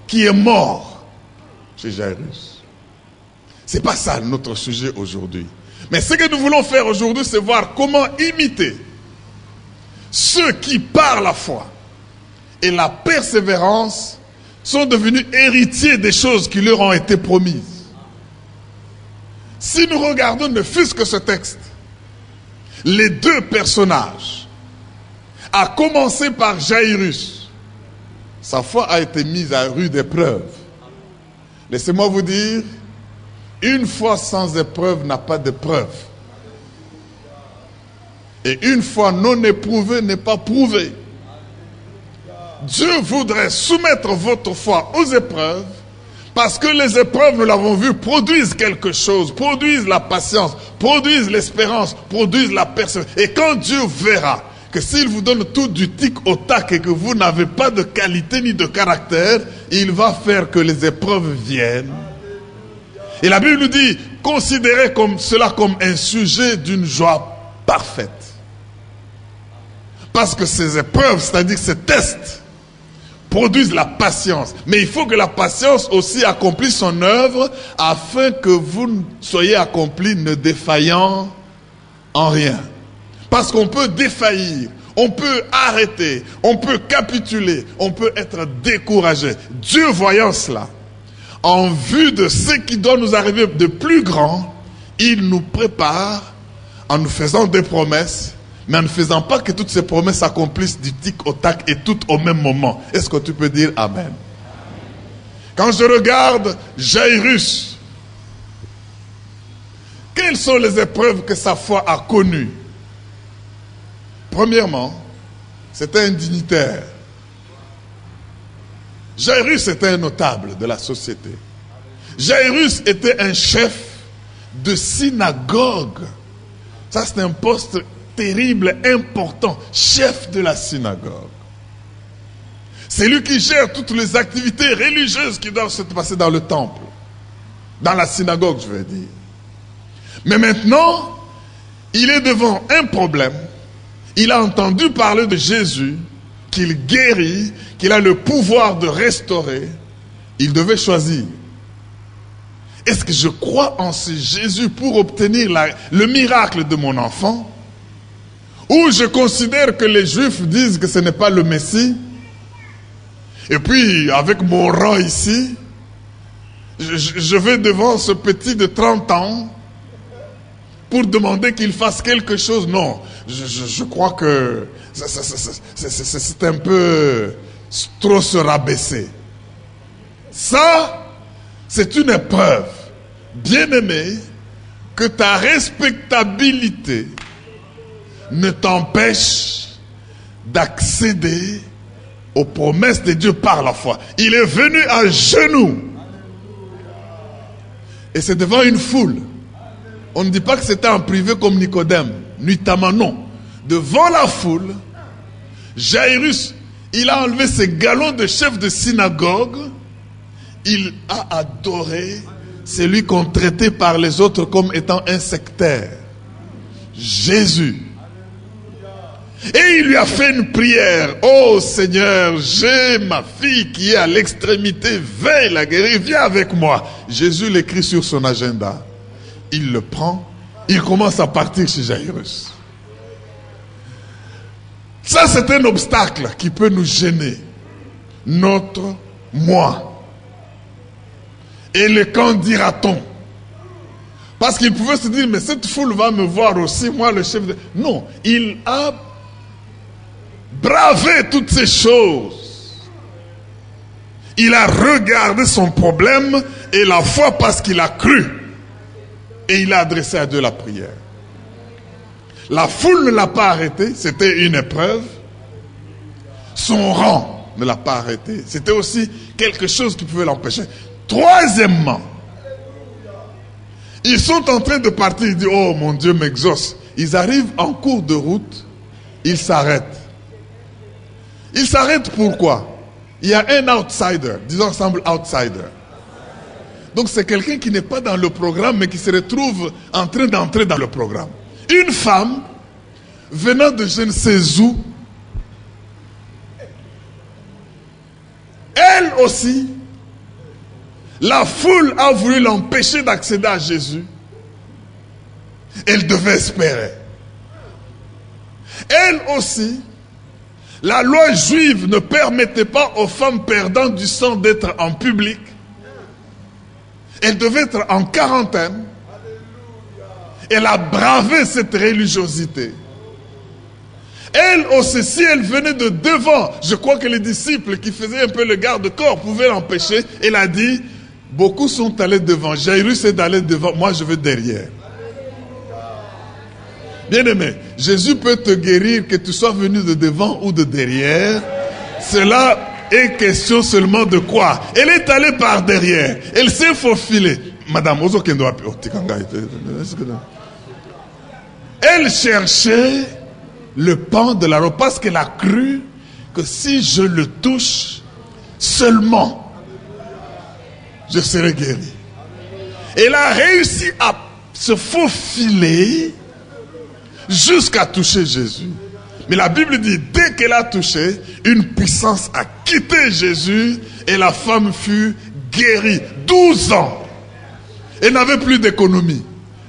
qui est mort chez Jairus. C'est pas ça notre sujet aujourd'hui. Mais ce que nous voulons faire aujourd'hui, c'est voir comment imiter ceux qui, par la foi et la persévérance, sont devenus héritiers des choses qui leur ont été promises. Si nous regardons ne fût-ce que ce texte, les deux personnages, à commencer par Jairus, sa foi a été mise à rude épreuve. Laissez-moi vous dire, une foi sans épreuve n'a pas de preuve. Et une foi non éprouvée n'est pas prouvée. Dieu voudrait soumettre votre foi aux épreuves parce que les épreuves, nous l'avons vu, produisent quelque chose, produisent la patience, produisent l'espérance, produisent la persévérance. Et quand Dieu verra que s'il vous donne tout du tic au tac et que vous n'avez pas de qualité ni de caractère, il va faire que les épreuves viennent. Et la Bible nous dit, considérez cela comme un sujet d'une joie parfaite. Parce que ces épreuves, c'est-à-dire ces tests, produisent la patience. Mais il faut que la patience aussi accomplisse son œuvre afin que vous soyez accomplis ne défaillant en rien. Parce qu'on peut défaillir, on peut arrêter, on peut capituler, on peut être découragé. Dieu voyant cela, en vue de ce qui doit nous arriver de plus grand, il nous prépare en nous faisant des promesses, mais en ne faisant pas que toutes ces promesses s'accomplissent du tic au tac et toutes au même moment. Est-ce que tu peux dire Amen? Quand je regarde Jairus, quelles sont les épreuves que sa foi a connues? Premièrement, c'était un dignitaire. Jairus était un notable de la société. Jairus était un chef de synagogue. Ça, c'est un poste terrible, important. Chef de la synagogue. C'est lui qui gère toutes les activités religieuses qui doivent se passer dans le temple. Dans la synagogue, je veux dire. Mais maintenant, il est devant un problème. Il a entendu parler de Jésus, qu'il guérit, qu'il a le pouvoir de restaurer. Il devait choisir. Est-ce que je crois en ce Jésus pour obtenir le miracle de mon enfant? Ou je considère que les Juifs disent que ce n'est pas le Messie? Et puis, avec mon rang ici, je vais devant ce petit de 30 ans pour demander qu'il fasse quelque chose. Non, je crois que c'est un peu trop se rabaisser. Ça, c'est une épreuve. Bien-aimé, que ta respectabilité ne t'empêche d'accéder aux promesses de Dieu par la foi. Il est venu à genoux. Et c'est devant une foule. On ne dit pas que c'était en privé comme Nicodème, nuitamment, non. Devant la foule, Jairus, il a enlevé ses galons de chef de synagogue. Il a adoré celui qu'on traitait par les autres comme étant un sectaire. Jésus. Et il lui a fait une prière. Oh Seigneur, j'ai ma fille qui est à l'extrémité. Viens la guérir, viens avec moi. Jésus l'écrit sur son agenda. Il le prend. Il commence à partir chez Jairus. Ça, c'est un obstacle qui peut nous gêner. Notre moi. Et le quand dira-t-on? Parce qu'il pouvait se dire, mais cette foule va me voir aussi, moi le chef de... Non, il a bravé toutes ces choses. Il a regardé son problème et la foi parce qu'il a cru. Et il a adressé à Dieu la prière. La foule ne l'a pas arrêté, c'était une épreuve. Son rang ne l'a pas arrêté, c'était aussi quelque chose qui pouvait l'empêcher. Troisièmement, ils sont en train de partir, ils disent, oh mon Dieu m'exauce. Ils arrivent en cours de route, ils s'arrêtent. Ils s'arrêtent pourquoi? Il y a un outsider, disons ensemble outsider. Donc c'est quelqu'un qui n'est pas dans le programme, mais qui se retrouve en train d'entrer dans le programme. Une femme, venant de je ne sais où, elle aussi, la foule a voulu l'empêcher d'accéder à Jésus. Elle devait espérer. Elle aussi, la loi juive ne permettait pas aux femmes perdantes du sang d'être en public. Elle devait être en quarantaine. Elle a bravé cette religiosité. Elle aussi, si elle venait de devant, je crois que les disciples qui faisaient un peu le garde-corps pouvaient l'empêcher. Elle a dit, beaucoup sont allés devant. Jairus est allé devant, moi je vais derrière. Bien-aimé, Jésus peut te guérir que tu sois venu de devant ou de derrière. Cela est question seulement de quoi? Elle est allée par derrière. Elle s'est faufilée. Madame, elle cherchait le pan de la robe parce qu'elle a cru que si je le touche seulement, je serai guéri. Elle a réussi à se faufiler jusqu'à toucher Jésus. Mais la Bible dit, dès qu'elle a touché, une puissance a quitté Jésus et la femme fut guérie. 12 ans. Elle n'avait plus d'économie.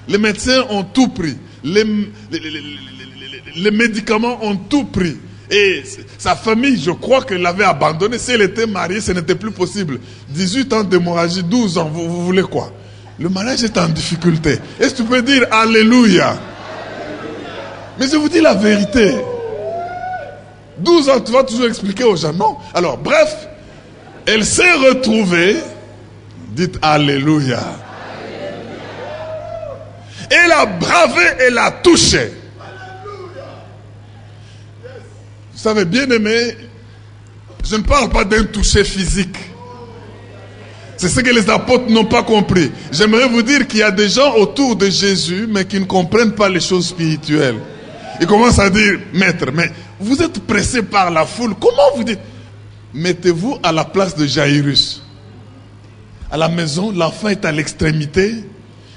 Les médecins ont tout pris. Les médicaments ont tout pris. Et sa famille, je crois qu'elle l'avait abandonnée. Si elle était mariée, ce n'était plus possible. 18 ans d'hémorragie, 12 ans, vous voulez quoi? Le mariage est en difficulté. Est-ce que tu peux dire Alléluia? Mais je vous dis la vérité. 12 ans, tu vas toujours expliquer aux gens. Non. Alors, bref, elle s'est retrouvée. Dites Alléluia. Elle a bravé, elle a touché. Vous savez, bien aimé, je ne parle pas d'un toucher physique. C'est ce que les apôtres n'ont pas compris. J'aimerais vous dire qu'il y a des gens autour de Jésus, mais qui ne comprennent pas les choses spirituelles. Ils commencent à dire, maître, mais vous êtes pressé par la foule. Comment vous dites? Mettez-vous à la place de Jairus. À la maison, l'enfant est à l'extrémité.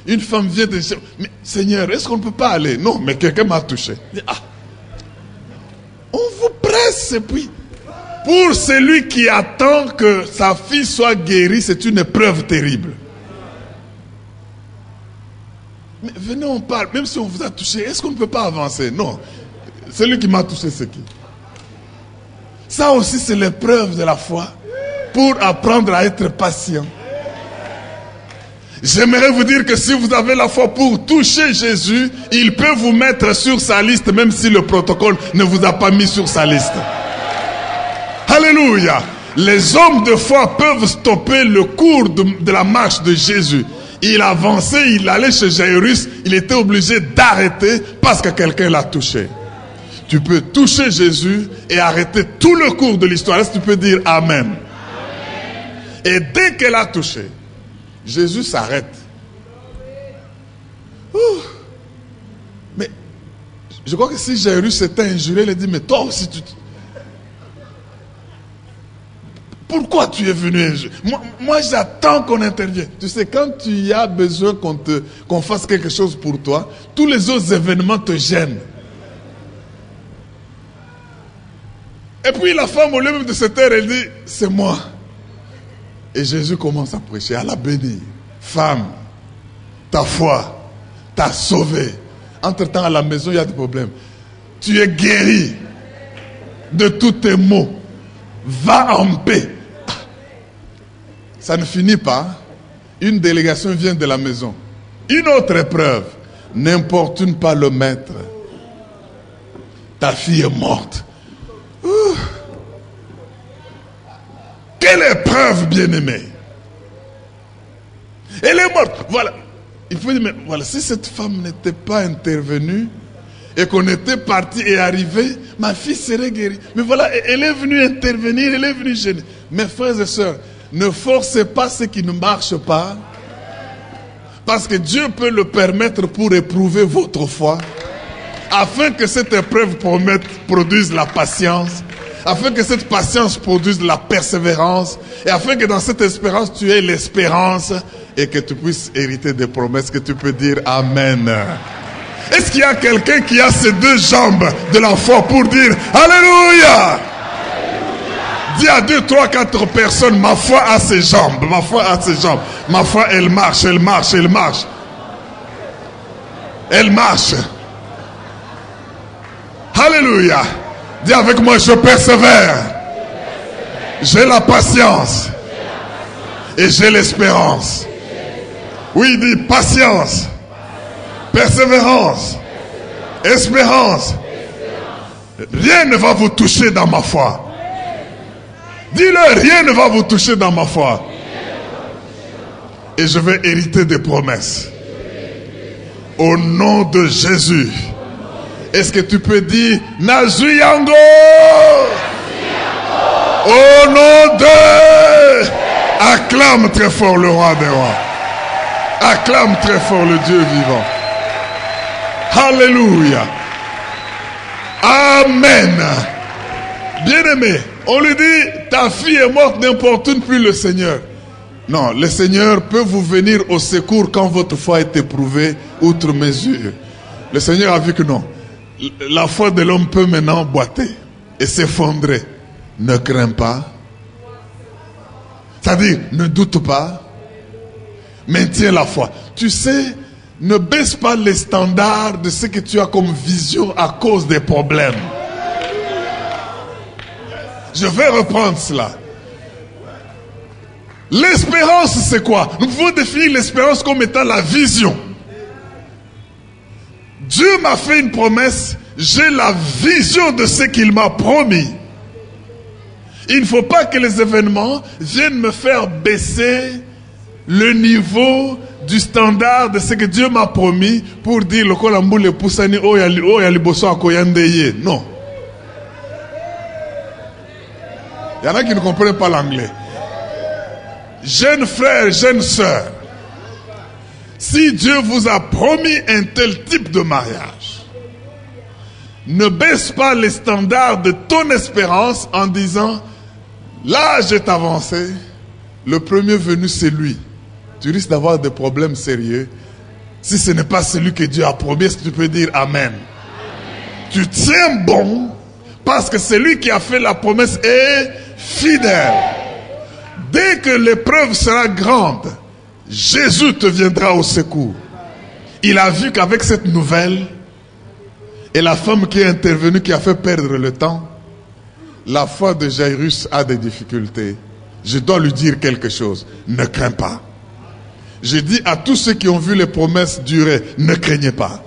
Une femme vient de dire, mais Seigneur, est-ce qu'on ne peut pas aller? Non, mais quelqu'un m'a touché. On vous presse, et puis, pour celui qui attend que sa fille soit guérie, c'est une épreuve terrible. Mais venez, on parle, même si on vous a touché, est-ce qu'on ne peut pas avancer? Non. Celui qui m'a touché, c'est qui? Ça aussi, c'est l'épreuve de la foi pour apprendre à être patient. J'aimerais vous dire que si vous avez la foi pour toucher Jésus, il peut vous mettre sur sa liste, même si le protocole ne vous a pas mis sur sa liste. Alléluia. Les hommes de foi peuvent stopper le cours de la marche de Jésus. Il avançait, il allait chez Jairus, il était obligé d'arrêter parce que quelqu'un l'a touché. Tu peux toucher Jésus et arrêter tout le cours de l'histoire. Est-ce que tu peux dire Amen? Et dès qu'elle a touché, Jésus s'arrête. Mais je crois que si Jairus s'était injuré, il a dit, mais toi aussi tu... Pourquoi tu es venu injurer? Moi j'attends qu'on intervienne. Tu sais, quand tu as besoin qu'on fasse quelque chose pour toi, tous les autres événements te gênent. Et puis la femme, au lieu même de se taire, elle dit, c'est moi. Et Jésus commence à prêcher, à la bénir. Femme, ta foi t'a sauvée. Entre-temps, à la maison, il y a des problèmes. Tu es guéri de tous tes maux. Va en paix. Ça ne finit pas. Une délégation vient de la maison. Une autre épreuve. N'importune pas le maître. Ta fille est morte. Quelle épreuve, bien-aimée. Elle est morte. Voilà. Il faut dire, mais voilà, si cette femme n'était pas intervenue et qu'on était parti et arrivé, ma fille serait guérie. Mais voilà, elle est venue intervenir, elle est venue gêner. Mes frères et sœurs, ne forcez pas ce qui ne marche pas, parce que Dieu peut le permettre pour éprouver votre foi, afin que cette épreuve produise la patience, afin que cette patience produise la persévérance, et afin que dans cette espérance, tu aies l'espérance, et que tu puisses hériter des promesses, que tu peux dire Amen. Est-ce qu'il y a quelqu'un qui a ces deux jambes de la foi pour dire Alléluia? Dis à 2, 3, 4 personnes, ma foi a ses jambes, ma foi a ses jambes. Ma foi, elle marche, elle marche, elle marche. Elle marche. Alléluia. Dis avec moi, je persévère. J'ai la patience. Et j'ai l'espérance. Oui, dis patience. Persévérance. Espérance. Rien ne va vous toucher dans ma foi. Dis-le, rien ne va vous toucher dans ma foi. Et je vais hériter des promesses. Au nom de Jésus. Est-ce que tu peux dire Nazuyango? Au nom de... Acclame très fort le roi des rois. Acclame très fort le Dieu vivant. Alléluia. Amen. Bien-aimé, on lui dit, ta fille est morte, n'importune plus le Seigneur. Non, le Seigneur peut vous venir au secours quand votre foi est éprouvée outre mesure. Le Seigneur a vu que non. La foi de l'homme peut maintenant boiter et s'effondrer. Ne crains pas. C'est-à-dire, ne doute pas. Maintiens la foi. Tu sais, ne baisse pas les standards de ce que tu as comme vision à cause des problèmes. Je vais reprendre cela. L'espérance, c'est quoi? Nous pouvons définir l'espérance comme étant la vision. Dieu m'a fait une promesse, j'ai la vision de ce qu'il m'a promis. Il ne faut pas que les événements viennent me faire baisser le niveau du standard de ce que Dieu m'a promis pour dire le kolambu le poussani o yali boso akoyandeye. Non. Il y en a qui ne comprennent pas l'anglais. Jeunes frères, jeunes sœurs, si Dieu vous a promis un tel type de mariage, ne baisse pas les standards de ton espérance en disant l'âge est avancé, le premier venu c'est lui. Tu risques d'avoir des problèmes sérieux si ce n'est pas celui que Dieu a promis. Est-ce que tu peux dire Amen? Tu tiens bon parce que celui qui a fait la promesse est fidèle. Dès que l'épreuve sera grande, Jésus te viendra au secours. Il a vu qu'avec cette nouvelle et la femme qui est intervenue, qui a fait perdre le temps, la foi de Jairus a des difficultés. Je dois lui dire quelque chose. Ne crains pas. Je dis à tous ceux qui ont vu les promesses durer, ne craignez pas.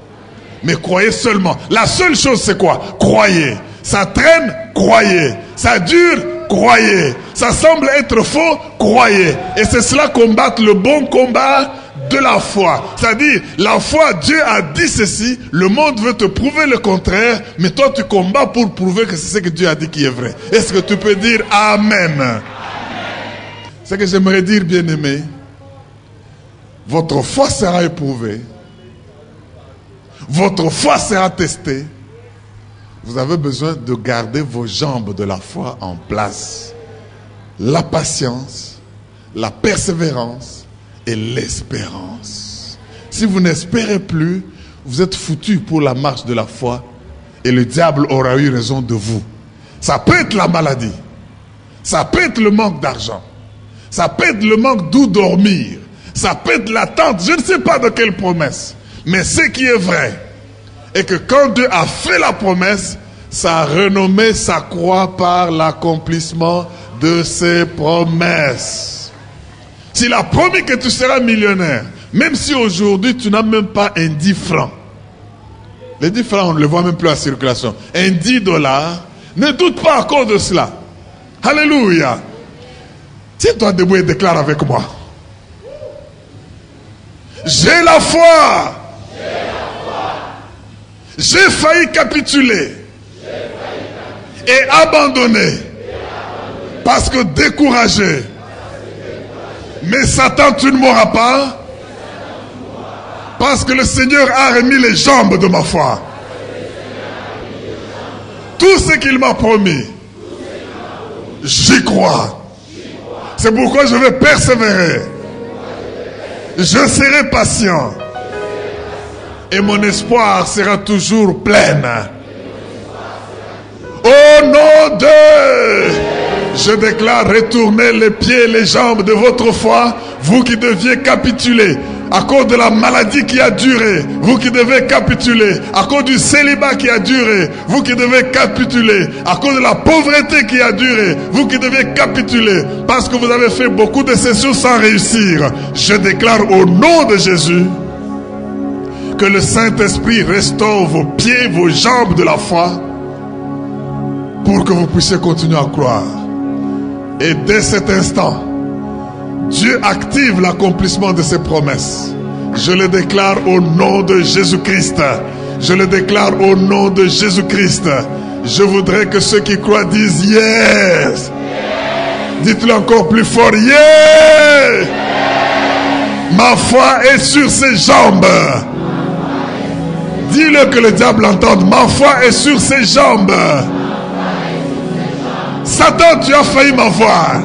Mais croyez seulement. La seule chose c'est quoi? Croyez. Ça traîne, croyez. Ça dure, croyez. Ça semble être faux, croyez. Et c'est cela combattre le bon combat de la foi. C'est-à-dire, la foi, Dieu a dit ceci, le monde veut te prouver le contraire, mais toi tu combats pour prouver que c'est ce que Dieu a dit qui est vrai. Est-ce que tu peux dire Amen? C'est que j'aimerais dire, bien-aimé, votre foi sera éprouvée, votre foi sera testée. Vous avez besoin de garder vos jambes de la foi en place. La patience, la persévérance et l'espérance. Si vous n'espérez plus, vous êtes foutu pour la marche de la foi et le diable aura eu raison de vous. Ça peut être la maladie, ça peut être le manque d'argent, ça peut être le manque d'où dormir, ça peut être l'attente, je ne sais pas de quelle promesse. Mais ce qui est vrai est que quand Dieu a fait la promesse, ça a renommé sa croix par l'accomplissement de ses promesses. S'il a promis que tu seras millionnaire, même si aujourd'hui tu n'as même pas un 10 francs. Les 10 francs, on ne le voit même plus en circulation. Un 10 $, ne doute pas encore de cela. Alléluia. Tiens-toi debout et déclare avec moi. J'ai la foi. J'ai failli capituler et abandonner parce que découragé. Mais Satan, tu ne m'auras pas parce que le Seigneur a remis les jambes de ma foi. Tout ce qu'il m'a promis, j'y crois. C'est pourquoi je vais persévérer. Je serai patient. Et mon espoir sera toujours plein. Au nom de... Je déclare, retournez les pieds et les jambes de votre foi, vous qui deviez capituler à cause de la maladie qui a duré, vous qui devez capituler à cause du célibat qui a duré, vous qui devez capituler à cause de la pauvreté qui a duré, vous qui devez capituler parce que vous avez fait beaucoup de sessions sans réussir. Je déclare au nom de Jésus que le Saint-Esprit restaure vos pieds, vos jambes de la foi pour que vous puissiez continuer à croire. Et dès cet instant, Dieu active l'accomplissement de ses promesses. Je le déclare au nom de Jésus-Christ. Je le déclare au nom de Jésus-Christ. Je voudrais que ceux qui croient disent yes. Dites-le encore plus fort, yeah. Ma foi est sur ses jambes. Dis-le que le diable entende. Ma foi est sur ses jambes. Satan, tu as failli m'avoir.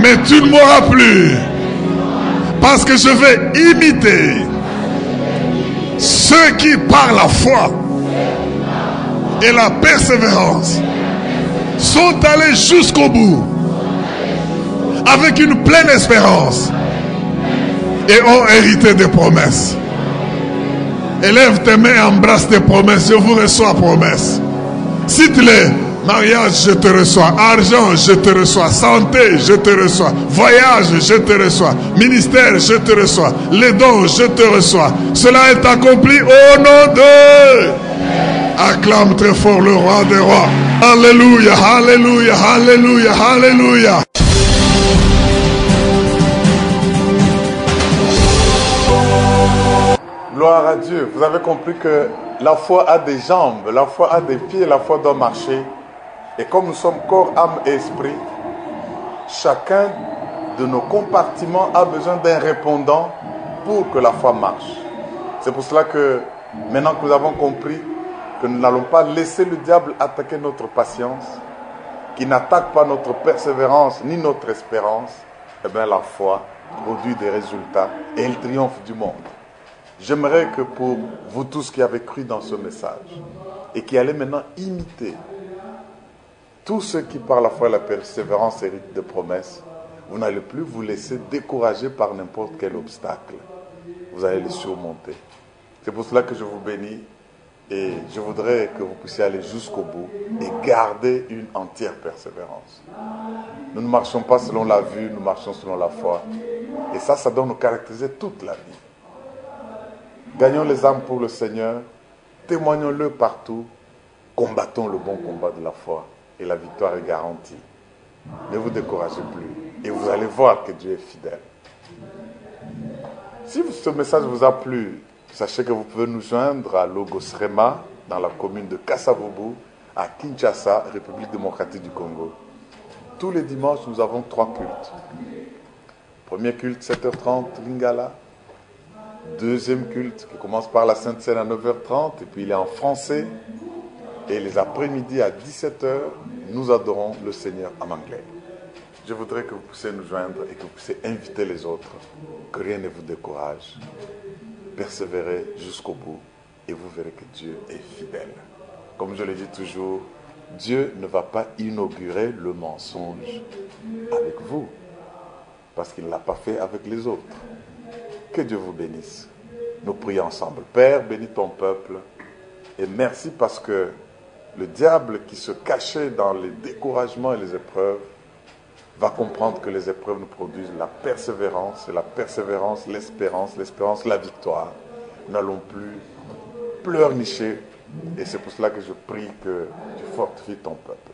Mais tu ne m'auras plus. Parce que je vais imiter ceux qui, par la foi et la persévérance, sont allés jusqu'au bout avec une pleine espérance et ont hérité des promesses. Élève tes mains et embrasse tes promesses. Je vous reçois promesses. Cite-les. Mariage, je te reçois. Argent, je te reçois. Santé, je te reçois. Voyage, je te reçois. Ministère, je te reçois. Les dons, je te reçois. Cela est accompli au nom de... Acclame très fort le roi des rois. Alléluia, alléluia, alléluia, alléluia. Gloire à Dieu. Vous avez compris que la foi a des jambes, la foi a des pieds, la foi doit marcher. Et comme nous sommes corps, âme et esprit, chacun de nos compartiments a besoin d'un répondant pour que la foi marche. C'est pour cela que maintenant que nous avons compris que nous n'allons pas laisser le diable attaquer notre patience, qui n'attaque pas notre persévérance ni notre espérance, eh bien la foi produit des résultats et elle triomphe du monde. J'aimerais que pour vous tous qui avez cru dans ce message et qui allez maintenant imiter tous ceux qui par la foi et la persévérance héritent de promesses, vous n'allez plus vous laisser décourager par n'importe quel obstacle. Vous allez les surmonter. C'est pour cela que je vous bénis et je voudrais que vous puissiez aller jusqu'au bout et garder une entière persévérance. Nous ne marchons pas selon la vue, nous marchons selon la foi. Et ça doit nous caractériser toute la vie. Gagnons les âmes pour le Seigneur, témoignons-le partout, combattons le bon combat de la foi et la victoire est garantie. Ne vous découragez plus et vous allez voir que Dieu est fidèle. Si ce message vous a plu, sachez que vous pouvez nous joindre à Logos Rema dans la commune de Kasavubu à Kinshasa, République démocratique du Congo. Tous les dimanches, nous avons 3 cultes. Premier culte, 7h30, Lingala. Deuxième culte qui commence par la Sainte Seine à 9h30 et puis il est en français. Et les après-midi à 17h, nous adorons le Seigneur en anglais. Je voudrais que vous puissiez nous joindre et que vous puissiez inviter les autres, que rien ne vous décourage. Persévérez jusqu'au bout et vous verrez que Dieu est fidèle. Comme je le dis toujours, Dieu ne va pas inaugurer le mensonge avec vous parce qu'il ne l'a pas fait avec les autres. Que Dieu vous bénisse. Nous prions ensemble. Père, bénis ton peuple. Et merci parce que le diable qui se cachait dans les découragements et les épreuves va comprendre que les épreuves nous produisent la persévérance. Et la persévérance, l'espérance, la victoire. Nous n'allons plus pleurnicher. Et c'est pour cela que je prie que tu fortifies ton peuple.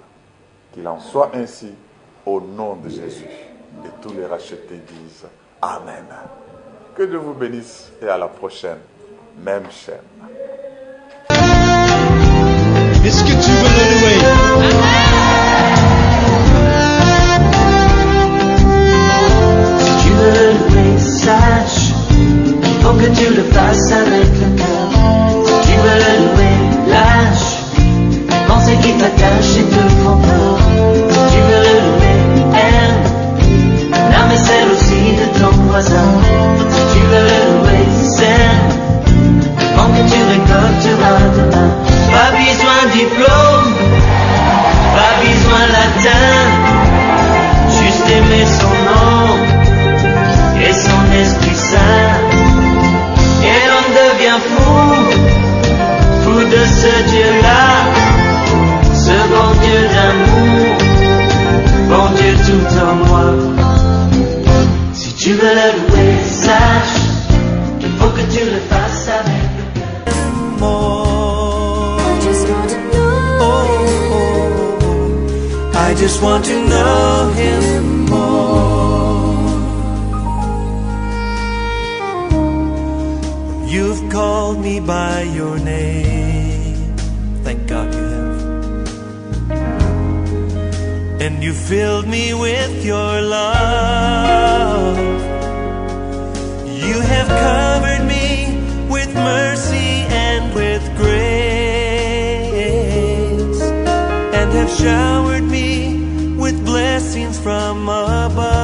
Qu'il en soit ainsi au nom de Jésus. Et tous les rachetés disent Amen. Que Dieu vous bénisse et à la prochaine, même chaîne. Est-ce que tu veux le louer? Si tu veux le louer, sache qu'il faut que tu le fasses avec le cœur. Si tu veux le louer, lâche les pensées qui t'attachent et te font peur. Si tu veux le louer, aime l'âme et celle aussi de ton voisin. Si tu veux le louer, sème avant que tu récolteras demain. Pas besoin de diplôme, pas besoin latin, juste aimer son nom et son Esprit Saint. Et l'on devient fou de ce Dieu-là, ce bon Dieu d'amour, bon Dieu tout en moi. Si tu veux le louer, sache qu'il faut que tu le fasses avec le cœur. I just want to know Him more. You've called me by your name. Thank God you have. And you filled me with your love. You have covered me with mercy and with grace, and have showered me with blessings from above.